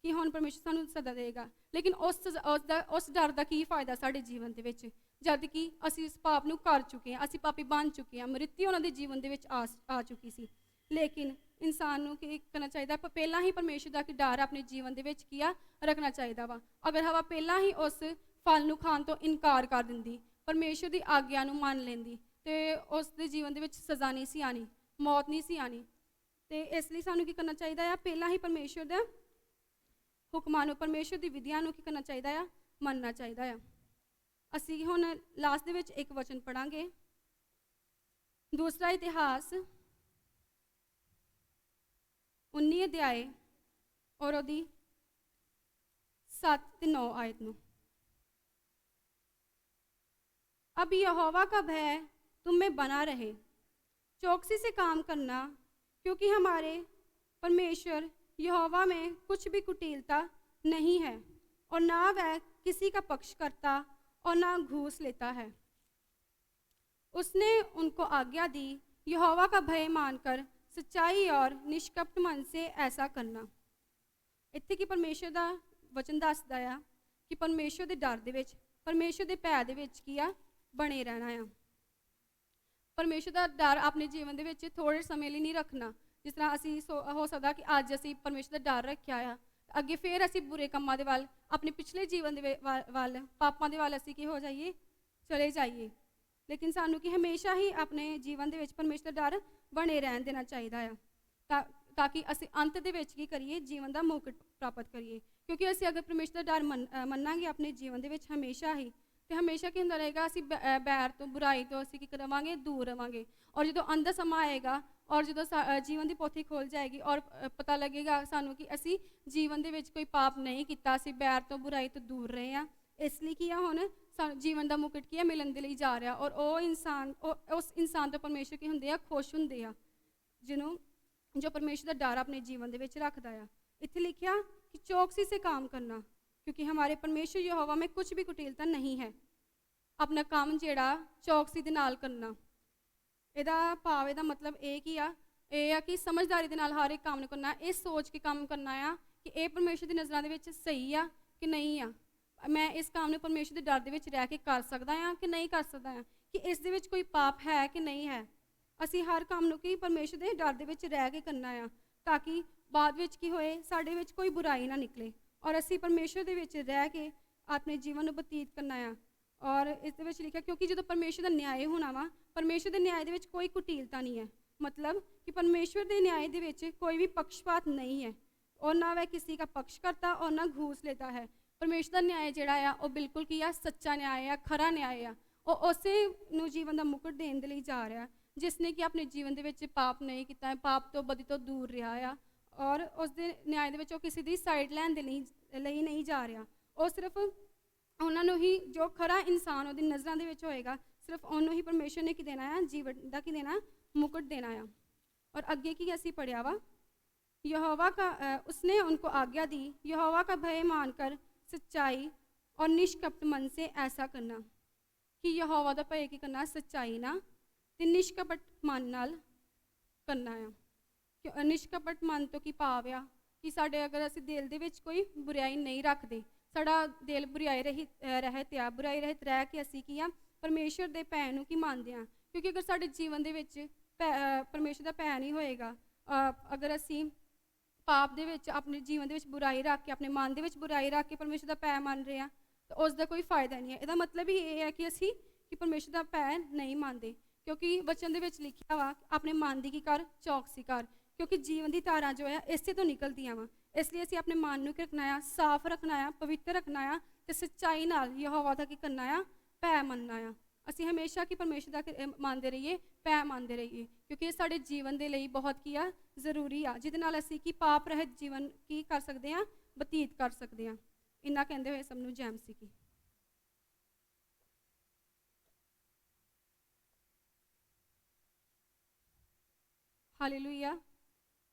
ਕਿ ਹੁਣ ਪਰਮੇਸ਼ਰ ਸਾਨੂੰ ਸਜ਼ਾ ਦੇਗਾ, ਲੇਕਿਨ ਉਸ ਡਰ ਦਾ ਕੀ ਫਾਇਦਾ ਸਾਡੇ ਜੀਵਨ ਦੇ ਵਿੱਚ, ਜਦ ਕਿ ਅਸੀਂ ਇਸ ਪਾਪ ਨੂੰ ਕਰ ਚੁੱਕੇ ਹਾਂ, ਅਸੀਂ ਪਾਪੀ ਬਣ ਚੁੱਕੇ ਹਾਂ, ਮ੍ਰਿਤੂ ਉਹਨਾਂ ਦੇ ਜੀਵਨ ਦੇ ਵਿੱਚ ਆ ਚੁੱਕੀ ਸੀ। ਲੇਕਿਨ ਇਨਸਾਨ ਨੂੰ ਕੀ ਕਰਨਾ ਚਾਹੀਦਾ? ਪਹਿਲਾਂ ਹੀ ਪਰਮੇਸ਼ਰ ਦਾ ਡਰ ਆਪਣੇ ਜੀਵਨ ਦੇ ਵਿੱਚ ਕੀਆ ਰੱਖਣਾ ਚਾਹੀਦਾ ਵਾ। ਅਗਰ ਹਵਾ ਪਹਿਲਾਂ ਹੀ ਉਸ ਫਲ ਨੂੰ ਖਾਣ ਤੋਂ ਇਨਕਾਰ ਕਰ ਦਿੰਦੀ, ਪਰਮੇਸ਼ਰ ਦੀ ਆਗਿਆ ਨੂੰ ਮੰਨ ਲੈਂਦੀ, ਤੇ ਉਸ ਦੇ ਜੀਵਨ ਦੇ ਵਿੱਚ ਸਜ਼ਾ ਨਹੀਂ ਸੀ ਆਣੀ, ਮੌਤ ਨਹੀਂ ਸੀ ਆਣੀ। ਤੇ ਇਸ ਲਈ ਸਾਨੂੰ ਕੀ ਕਰਨਾ ਚਾਹੀਦਾ ਆ? ਪਹਿਲਾਂ ਹੀ ਪਰਮੇਸ਼ਰ ਦੇ ਹੁਕਮਾਂ ਨੂੰ, ਪਰਮੇਸ਼ਰ ਦੀ ਵਿਧੀਆਂ ਨੂੰ ਕੀ ਕਰਨਾ ਚਾਹੀਦਾ ਆ? ਮੰਨਣਾ ਚਾਹੀਦਾ ਆ। ਅਸੀਂ ਹੁਣ ਲਾਸਟ ਦੇ ਵਿੱਚ ਇੱਕ ਵਚਨ ਪੜਾਂਗੇ, ਦੂਸਰਾ ਇਤਿਹਾਸ 19 ਅਧਿਆਏ और ਉਹਦੀ 7 ਤੇ 9 आयत ਨੂੰ। अब यहोवा का भय तुम में बना रहे, चौकसी से काम करना, क्योंकि हमारे परमेश्वर यहोवा में कुछ भी कुटिलता नहीं है, और ना वह किसी का पक्ष करता और ना घूस लेता है। उसने उनको आज्ञा दी, यहोवा का भय मानकर सच्चाई और निष्कपट मन से ऐसा करना। ਇੱਥੇ ਕਿ ਪਰਮੇਸ਼ਰ ਦਾ ਵਚਨ ਦੱਸਦਾ ਆ ਕਿ ਪਰਮੇਸ਼ਰ ਦੇ ਡਰ ਦੇ ਵਿੱਚ, ਪਰਮੇਸ਼ਰ ਦੇ ਭੈ ਦੇ ਵਿੱਚ ਕੀ ਆ? ਬਣੇ ਰਹਿਣਾ ਆ। ਪਰਮੇਸ਼ਰ ਦਾ ਡਰ ਆਪਣੇ ਜੀਵਨ ਦੇ ਵਿੱਚ ਥੋੜ੍ਹੇ ਸਮੇਂ ਲਈ ਨਹੀਂ ਰੱਖਣਾ। ਜਿਸ ਤਰ੍ਹਾਂ ਅਸੀਂ ਹੋ ਸਕਦਾ ਕਿ ਅੱਜ ਅਸੀਂ ਪਰਮੇਸ਼ਰ ਦਾ ਡਰ ਰੱਖਿਆ ਆ, ਅੱਗੇ ਫਿਰ ਅਸੀਂ ਬੁਰੇ ਕੰਮਾਂ ਦੇ ਵੱਲ, ਆਪਣੇ ਪਿਛਲੇ ਜੀਵਨ ਦੇ ਵੱਲ, ਪਾਪਾਂ ਦੇ ਵੱਲ ਅਸੀਂ ਕੀ ਹੋ ਜਾਈਏ? ਚਲੇ ਜਾਈਏ। ਲੇਕਿਨ ਸਾਨੂੰ ਕਿ ਹਮੇਸ਼ਾ ਹੀ ਆਪਣੇ ਜੀਵਨ ਦੇ ਵਿੱਚ ਪਰਮੇਸ਼ਰ ਦਾ ਡਰ ਬਣੇ ਰਹਿਣ ਦੇਣਾ ਚਾਹੀਦਾ ਆ, ਤਾਂ ਕਿ ਅਸੀਂ ਅੰਤ ਦੇ ਵਿੱਚ ਕੀ ਕਰੀਏ? ਜੀਵਨ ਦਾ ਮੁਕਟ ਪ੍ਰਾਪਤ ਕਰੀਏ। ਕਿਉਂਕਿ ਅਸੀਂ ਅਗਰ ਪਰਮੇਸ਼ਰ ਦਾ ਡਰ ਮੰਨਾਂਗੇ ਆਪਣੇ ਜੀਵਨ ਦੇ ਵਿੱਚ ਹਮੇਸ਼ਾ ਹੀ, ਤੇ ਹਮੇਸ਼ਾ ਕੀ ਹੁੰਦਾ ਰਹੇਗਾ? ਅਸੀਂ ਬੈਰ ਤੋਂ, ਬੁਰਾਈ ਤੋਂ ਅਸੀਂ ਕੀ ਕਰਾਂਗੇ? ਦੂਰ ਰਵਾਂਗੇ। ਔਰ ਜਦੋਂ ਅੰਤ ਸਮਾਂ ਆਏਗਾ, ਔਰ ਜਦੋਂ ਜੀਵਨ ਦੀ ਪੋਥੀ ਖੋਲ ਜਾਏਗੀ, ਔਰ ਪਤਾ ਲੱਗੇਗਾ ਸਾਨੂੰ ਕਿ ਅਸੀਂ ਜੀਵਨ ਦੇ ਵਿੱਚ ਕੋਈ ਪਾਪ ਨਹੀਂ ਕੀਤਾ, ਅਸੀਂ ਬੈਰ ਤੋਂ, ਬੁਰਾਈ ਤੋਂ ਦੂਰ ਰਹੇ ਹਾਂ। ਇਸ ਲਈ ਕੀ ਆ? ਹੁਣ ਸਾਨੂੰ ਜੀਵਨ ਦਾ ਮੁਕਟ ਕੀ ਆ? ਮਿਲਣ ਦੇ ਲਈ ਜਾ ਰਿਹਾ। ਔਰ ਉਸ ਇਨਸਾਨ ਤੋਂ ਪਰਮੇਸ਼ਰ ਕੀ ਹੁੰਦੇ ਆ? ਖੁਸ਼ ਹੁੰਦੇ ਆ, ਜੋ ਪਰਮੇਸ਼ਰ ਦਾ ਡਰ ਆਪਣੇ ਜੀਵਨ ਦੇ ਵਿੱਚ ਰੱਖਦਾ ਆ। ਇੱਥੇ ਲਿਖਿਆ ਕਿ ਚੌਕਸੀ ਸੇ काम करना, क्योंकि हमारे परमेश्वर यहोवा में कुछ भी कुटिलता नहीं है। ਆਪਣਾ ਕੰਮ ਜਿਹੜਾ ਚੌਕਸੀ ਦੇ ਨਾਲ ਕਰਨਾ, ਇਹਦਾ ਭਾਵ, ਇਹਦਾ ਮਤਲਬ ਇਹ ਆ ਕਿ ਸਮਝਦਾਰੀ ਦੇ ਨਾਲ ਹਰ ਇੱਕ ਕੰਮ ਨੂੰ ਕਰਨਾ, ਇਹ ਸੋਚ ਕੇ ਕੰਮ ਕਰਨਾ ਆ ਕਿ ਇਹ ਪਰਮੇਸ਼ਰ ਦੀ ਨਜ਼ਰਾਂ ਦੇ ਵਿੱਚ ਸਹੀ ਆ ਕਿ ਨਹੀਂ ਆ, ਮੈਂ ਇਸ ਕੰਮ ਨੂੰ ਪਰਮੇਸ਼ਰ ਦੇ ਡਰ ਦੇ ਵਿੱਚ ਰਹਿ ਕੇ ਕਰ ਸਕਦਾ ਆ ਕਿ ਨਹੀਂ ਕਰ ਸਕਦਾ ਆ, ਕਿ ਇਸ ਦੇ ਵਿੱਚ ਕੋਈ ਪਾਪ ਹੈ ਕਿ ਨਹੀਂ ਹੈ। ਅਸੀਂ ਹਰ ਕੰਮ ਨੂੰ ਕੀ ਪਰਮੇਸ਼ਰ ਦੇ ਡਰ ਦੇ ਵਿੱਚ ਰਹਿ ਕੇ ਕਰਨਾ ਆ, ਤਾਂ ਕਿ ਬਾਅਦ ਵਿੱਚ ਕੀ ਹੋਏ? ਸਾਡੇ ਵਿੱਚ ਕੋਈ ਬੁਰਾਈ ਨਾ ਨਿਕਲੇ, ਔਰ ਅਸੀਂ ਪਰਮੇਸ਼ਰ ਦੇ ਵਿੱਚ ਰਹਿ ਕੇ ਆਪਣੇ ਜੀਵਨ ਨੂੰ ਬਤੀਤ ਕਰਨਾ ਆ। ਔਰ ਇਸ ਦੇ ਵਿੱਚ ਲਿਖਿਆ, ਕਿਉਂਕਿ ਜਦੋਂ ਪਰਮੇਸ਼ਰ ਦਾ ਨਿਆਂ ਹੋਣਾ ਵਾ, ਪਰਮੇਸ਼ਰ ਦੇ ਨਿਆਂ ਦੇ ਵਿੱਚ ਕੋਈ ਕੁਟੀਲਤਾ ਨਹੀਂ ਹੈ। ਮਤਲਬ ਕਿ ਪਰਮੇਸ਼ਰ ਦੇ ਨਿਆਂ ਦੇ ਵਿੱਚ ਕੋਈ ਵੀ ਪੱਖਪਾਤ ਨਹੀਂ ਹੈ, ਔਰ ਨਾ ਵह किसी का पक्ष करता और ना घूस लेता है। ਪਰਮੇਸ਼ਰ ਦਾ ਨਿਆਂ ਜਿਹੜਾ ਆ ਉਹ ਬਿਲਕੁਲ ਕੀ ਆ? ਸੱਚਾ ਨਿਆਂ ਆ, ਖਰਾ ਨਿਆਂ ਆ। ਉਹ ਉਸੇ ਨੂੰ ਜੀਵਨ ਦਾ ਮੁਕਟ ਦੇਣ ਦੇ ਲਈ ਜਾ ਰਿਹਾ, ਜਿਸ ਨੇ ਕਿ ਆਪਣੇ ਜੀਵਨ ਦੇ ਵਿੱਚ ਪਾਪ ਨਹੀਂ ਕੀਤਾ ਹੈ, ਪਾਪ ਤੋਂ, ਬਦੀ ਤੋਂ ਦੂਰ ਰਿਹਾ ਆ। ਔਰ ਉਸ ਦੇ ਨਿਆਂ ਦੇ ਵਿੱਚ ਉਹ ਕਿਸੇ ਦੀ ਸਾਈਡ ਲੈਣ ਦੇ ਲਈ ਨਹੀਂ ਜਾ ਰਿਹਾ। ਉਹ ਸਿਰਫ ਉਹਨਾਂ ਨੂੰ ਹੀ, ਜੋ ਖਰਾ ਇਨਸਾਨ ਉਹਦੀ ਨਜ਼ਰਾਂ ਦੇ ਵਿੱਚ ਹੋਏਗਾ, ਸਿਰਫ ਉਹਨੂੰ ਹੀ ਪਰਮੇਸ਼ਰ ਨੇ ਕੀ ਦੇਣਾ ਆ? ਜੀਵਨ ਦਾ ਕੀ ਦੇਣਾ? ਮੁਕਟ ਦੇਣਾ ਆ। ਔਰ ਅੱਗੇ ਕੀ ਅਸੀਂ ਪੜ੍ਹਿਆ ਵਾ? यहोवा का उसने उनको आज्ञा दी, यहोवा का भय मानकर सच्चाई और निष्कपट मन से ऐसा करना। कि यहोवा ਦਾ ਭੈ ਕੀ ਕਰਨਾ? ਸੱਚਾਈ ਨਾਲ ਤੇ ਨਿਸ਼ਕਪਟ ਮਨ ਨਾਲ ਕਰਨਾ ਆ। ਕਿ ਨਿਸ਼ਕਪਟ ਮਨ ਤੋਂ ਕੀ ਭਾਵ ਆ? ਕਿ ਸਾਡੇ ਅਗਰ ਅਸੀਂ ਦਿਲ ਦੇ ਵਿੱਚ ਕੋਈ ਬੁਰਾਈ ਨਹੀਂ ਰੱਖਦੇ, ਸਾਡਾ ਦਿਲ ਬੁਰਾਈ ਬੁਰਾਈ ਰਹਿਤ ਰਹਿ ਕੇ ਅਸੀਂ ਕੀ ਆ? ਪਰਮੇਸ਼ਰ ਦੇ ਭੈ ਨੂੰ ਕੀ ਮੰਨਦੇ ਆ। ਕਿਉਂਕਿ ਅਗਰ ਸਾਡੇ ਜੀਵਨ ਦੇ ਵਿੱਚ ਪਰਮੇਸ਼ਰ ਦਾ ਭੈ ਨਹੀਂ ਹੋਏਗਾ, ਅਗਰ ਅਸੀਂ ਪਾਪ ਦੇ ਵਿੱਚ, ਆਪਣੇ ਜੀਵਨ ਦੇ ਵਿੱਚ ਬੁਰਾਈ ਰੱਖ ਕੇ, ਆਪਣੇ ਮਨ ਦੇ ਵਿੱਚ ਬੁਰਾਈ ਰੱਖ ਕੇ ਪਰਮੇਸ਼ਰ ਦਾ ਭੈ ਮੰਨ ਰਹੇ ਹਾਂ, ਤਾਂ ਉਸ ਦਾ ਕੋਈ ਫਾਇਦਾ ਨਹੀਂ ਹੈ। ਇਹਦਾ ਮਤਲਬ ਹੀ ਇਹ ਹੈ ਕਿ ਅਸੀਂ ਪਰਮੇਸ਼ਰ ਦਾ ਭੈ ਨਹੀਂ ਮੰਨਦੇ। ਕਿਉਂਕਿ ਵਚਨ ਦੇ ਵਿੱਚ ਲਿਖਿਆ ਵਾ, ਆਪਣੇ ਮਨ ਦੀ ਕੀ ਕਰ? ਚੌਕਸੀ ਕਰ, ਕਿਉਂਕਿ ਜੀਵਨ ਦੀ ਧਾਰਾਂ ਜੋ ਹੈ ਇਸੇ ਤੋਂ ਨਿਕਲਦੀਆਂ ਵਾ। ਇਸ ਲਈ ਅਸੀਂ ਆਪਣੇ ਮਨ ਨੂੰ ਕੀ ਰੱਖਣਾ ਆ? ਸਾਫ਼ ਰੱਖਣਾ ਆ, ਪਵਿੱਤਰ ਰੱਖਣਾ ਆ, ਤੇ ਸੱਚਾਈ ਨਾਲ ਯਹੋਵਾ ਦਾ ਕੀ ਕਰਨਾ ਆ? ਭੈ ਮੰਨਣਾ ਆ। ਅਸੀਂ ਹਮੇਸ਼ਾ ਕੀ ਪਰਮੇਸ਼ਰ ਦਾ ਮੰਨਦੇ ਰਹੀਏ, ਭੈ ਮੰਨਦੇ ਰਹੀਏ, ਕਿਉਂਕਿ ਇਹ ਸਾਡੇ ਜੀਵਨ ਦੇ ਲਈ ਬਹੁਤ ਕੀ ਆ? ਜ਼ਰੂਰੀ ਆ, ਜਿਹਦੇ ਨਾਲ ਅਸੀਂ ਕੀ ਪਾਪ ਰਹਿਤ ਜੀਵਨ ਕੀ ਕਰ ਸਕਦੇ ਹਾਂ? ਬਤੀਤ ਕਰ ਸਕਦੇ ਹਾਂ। ਇੰਨਾ ਕਹਿੰਦੇ ਹੋਏ ਸਭ ਨੂੰ ਜੈ ਮਸੀਹ ਕੀ। ਹਾਲੇਲੂਇਆ।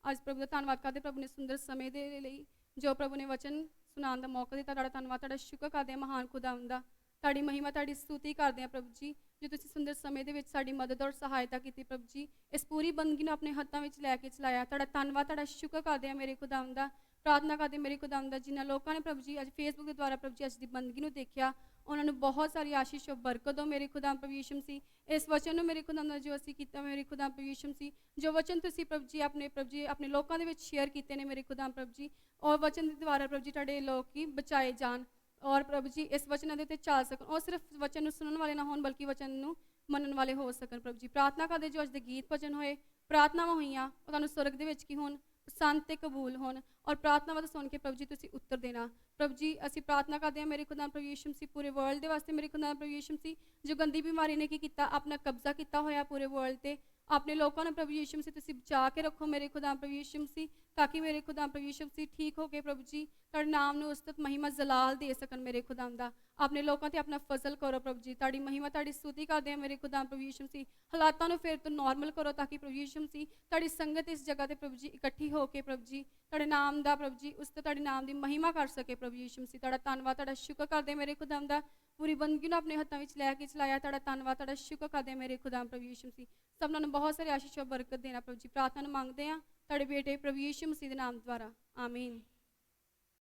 ਅੱਜ ਪ੍ਰਭੂ ਦਾ ਧੰਨਵਾਦ ਕਰਦੇ, ਪ੍ਰਭੂ ਨੇ ਸੁੰਦਰ ਸਮੇਂ ਦੇ ਲਈ, ਜੋ ਪ੍ਰਭੂ ਨੇ ਵਚਨ ਸੁਣਾਉਣ ਦਾ ਮੌਕਾ ਦਿੱਤਾ। ਤੁਹਾਡਾ ਧੰਨਵਾਦ, ਤੁਹਾਡਾ ਸ਼ੁਕਰ ਕਰਦੇ ਹਾਂ ਮਹਾਨ ਖੁਦਾਵੰਦ ਦਾ। ਤੁਹਾਡੀ ਮਹਿਮਾ, ਤੁਹਾਡੀ ਸਤੁਤੀ ਕਰਦੇ ਹਾਂ ਪ੍ਰਭੂ ਜੀ, ਜੋ ਤੁਸੀਂ ਸੁੰਦਰ ਸਮੇਂ ਦੇ ਵਿੱਚ ਸਾਡੀ ਮਦਦ ਔਰ ਸਹਾਇਤਾ ਕੀਤੀ ਪ੍ਰਭੂ ਜੀ। ਇਸ ਪੂਰੀ ਬੰਦਗੀ ਨੂੰ ਆਪਣੇ ਹੱਥਾਂ ਵਿੱਚ ਲੈ ਕੇ ਚਲਾਇਆ। ਤੁਹਾਡਾ ਧੰਨਵਾਦ, ਤੁਹਾਡਾ ਸ਼ੁਕਰ ਕਰਦੇ ਹਾਂ ਮੇਰੇ ਖੁਦਾਵੰਦ ਦਾ। ਪ੍ਰਾਰਥਨਾ ਕਰਦੇ ਮੇਰੇ ਖੁਦਾਮ ਦਾ ਜਿਨ੍ਹਾਂ ਲੋਕਾਂ ਨੇ ਪ੍ਰਭੂ ਜੀ ਅੱਜ ਫੇਸਬੁੱਕ ਦੇ ਦੁਆਰਾ ਪ੍ਰਭੂ ਜੀ ਅੱਜ ਦੀ ਬੰਦਗੀ ਨੂੰ ਦੇਖਿਆ, ਉਹਨਾਂ ਨੂੰ ਬਹੁਤ ਸਾਰੀ ਆਸ਼ੀਸ਼ ਔਰ ਬਰਕਤ ਦਿਓ ਮੇਰੇ ਖੁਦਾਮ ਪ੍ਰਭੂ ਯਿਸੂ ਮਸੀਹ। ਇਸ ਵਚਨ ਨੂੰ ਮੇਰੇ ਖੁਦਾਮ ਦਾ ਜੋ ਅਸੀਂ ਕੀਤਾ ਮੇਰੇ ਖੁਦਾਮ ਪ੍ਰਭੂ ਯਿਸੂ ਮਸੀਹ, ਜੋ ਵਚਨ ਤੁਸੀਂ ਪ੍ਰਭੂ ਜੀ ਆਪਣੇ ਲੋਕਾਂ ਦੇ ਵਿੱਚ ਸ਼ੇਅਰ ਕੀਤੇ ਨੇ ਮੇਰੇ ਖੁਦਾਮ ਪ੍ਰਭੂ ਜੀ, ਔਰ ਵਚਨ ਦੇ ਦੁਆਰਾ ਪ੍ਰਭੂ ਜੀ ਤੁਹਾਡੇ ਲੋਕ ਹੀ ਬਚਾਏ ਜਾਣ ਔਰ ਪ੍ਰਭੂ ਜੀ ਇਸ ਵਚਨਾਂ ਦੇ ਉੱਤੇ ਚੱਲ ਸਕਣ, ਉਹ ਸਿਰਫ ਵਚਨ ਨੂੰ ਸੁਣਨ ਵਾਲੇ ਨਾ ਹੋਣ ਬਲਕਿ ਵਚਨ ਨੂੰ ਮੰਨਣ ਵਾਲੇ ਹੋ ਸਕਣ ਪ੍ਰਭੂ ਜੀ। ਪ੍ਰਾਰਥਨਾ ਕਰਦੇ ਜੋ ਅੱਜ ਦੇ ਗੀਤ ਭਜਨ ਹੋਏ, ਪ੍ਰਾਰਥਨਾਵਾਂ ਹੋਈਆਂ ਉਹ ਤੁਹਾਨੂੰ ਸਵਰਗ ਦੇ ਵਿੱਚ ਕੀ ਹੋਣ, ਪਸੰਦ ਤੇ ਕਬੂਲ ਹੋਣ, ਔਰ ਪ੍ਰਾਰਥਨਾਵਾਂ ਤੋਂ ਸੁਣ ਕੇ ਪ੍ਰਭੂ ਜੀ ਤੁਸੀਂ ਉੱਤਰ ਦੇਣਾ। ਪ੍ਰਭੂ ਜੀ ਅਸੀਂ ਪ੍ਰਾਰਥਨਾ ਕਰਦੇ ਹਾਂ ਮੇਰੇ ਖੁਦਾ ਪ੍ਰਭੂ ਯਿਸੂ ਮਸੀਹ ਪੂਰੇ ਵਰਲਡ ਦੇ ਵਾਸਤੇ, ਮੇਰੇ ਖੁਦਾ ਪ੍ਰਭੂ ਯਿਸੂ ਮਸੀਹ ਜੋ ਗੰਦੀ ਬਿਮਾਰੀ ਨੇ ਕੀ ਕੀਤਾ, ਆਪਣਾ ਕਬਜ਼ਾ ਕੀਤਾ ਹੋਇਆ ਪੂਰੇ ਵਰਲਡ ਤੇ, ਆਪਣੇ ਲੋਕਾਂ ਨੂੰ ਪ੍ਰਭੂ ਯਿਸੂ ਮਸੀਹ ਤੁਸੀਂ ਬਚਾ ਕੇ ਰੱਖੋ ਮੇਰੇ ਖੁਦਾ ਪ੍ਰਭੂ ਯਿਸੂ ਮਸੀਹ, ਤਾਂ ਕਿ ਮੇਰੇ ਖੁਦਾ ਪ੍ਰਭੂ ਯਿਸੂ ਮਸੀਹ ਠੀਕ ਹੋ ਕੇ ਪ੍ਰਭੂ ਜੀ ਤੁਹਾਡੇ ਨਾਮ ਨੂੰ ਉਸਤਤ ਮਹਿਮਾ ਜਲਾਲ ਦੇ ਸਕਣ ਮੇਰੇ ਖੁਦਾਮ ਦਾ। ਆਪਣੇ ਲੋਕਾਂ ਤੇ ਆਪਣਾ ਫਜ਼ਲ ਕਰੋ ਪ੍ਰਭੂ ਜੀ, ਤੁਹਾਡੀ ਮਹਿਮਾ ਤੁਹਾਡੀ ਸਤੁਤੀ ਕਰਦੇ ਹਾਂ ਮੇਰੇ ਖੁਦਾ ਪ੍ਰਭੂ ਯਿਸੂ ਮਸੀਹ। ਹਾਲਾਤਾਂ ਨੂੰ ਫਿਰ ਤੋਂ ਨਾਰਮਲ ਕਰੋ ਤਾਂ ਕਿ ਪ੍ਰਭੂ ਯਿਸੂ ਮਸੀਹ ਤੁਹਾਡੀ ਸੰਗਤ ਇਸ ਜਗ੍ਹਾ ਤੇ ਪ੍ਰਭੂ ਜੀ ਇਕੱਠੀ ਹੋ ਕੇ ਪ੍ਰਭੂ ਜੀ ਤੁਹਾਡੇ ਨਾਮ ਦਾ ਪ੍ਰਭੂ ਜੀ ਉਸ ਤੇ ਤੁਹਾਡੇ ਨਾਮ ਦੀ ਮਹਿਮਾ ਕਰ ਸਕੇ ਪ੍ਰਭੂ ਯਿਸੂ ਮਸੀਹ। ਤੁਹਾਡਾ ਧੰਨਵਾਦ, ਤੁਹਾਡਾ ਸ਼ੁਕਰ ਕਰਦੇ ਮੇਰੇ ਖੁਦਾਮ ਦਾ, ਪੂਰੀ ਬੰਦਗੀ ਨੂੰ ਆਪਣੇ ਹੱਥਾਂ ਵਿੱਚ ਲੈ ਕੇ ਚਲਾਇਆ, ਤੁਹਾਡਾ ਧੰਨਵਾਦ, ਤੁਹਾਡਾ ਸ਼ੁਕਰ ਕਰਦੇ ਮੇਰੇ ਖੁਦਾਮ ਪ੍ਰਭੂ ਯਿਸੂ ਮਸੀਹ। ਸਭਨਾਂ ਨੂੰ ਬਹੁਤ ਸਾਰੇ ਆਸ਼ੀਸ਼ ਔਰ ਬਰਕਤ ਦੇਣਾ ਪ੍ਰਭੂ ਜੀ। ਪ੍ਰਾਰਥਨਾ ਨੂੰ ਮੰਗਦੇ ਹਾਂ ਤੁਹਾਡੇ ਬੇਟੇ ਪ੍ਰਭੂ ਯਿਸੂ ਮਸੀਹ ਦੇ ਨਾਮ ਦੁਆਰਾ, ਆਮੀਨ।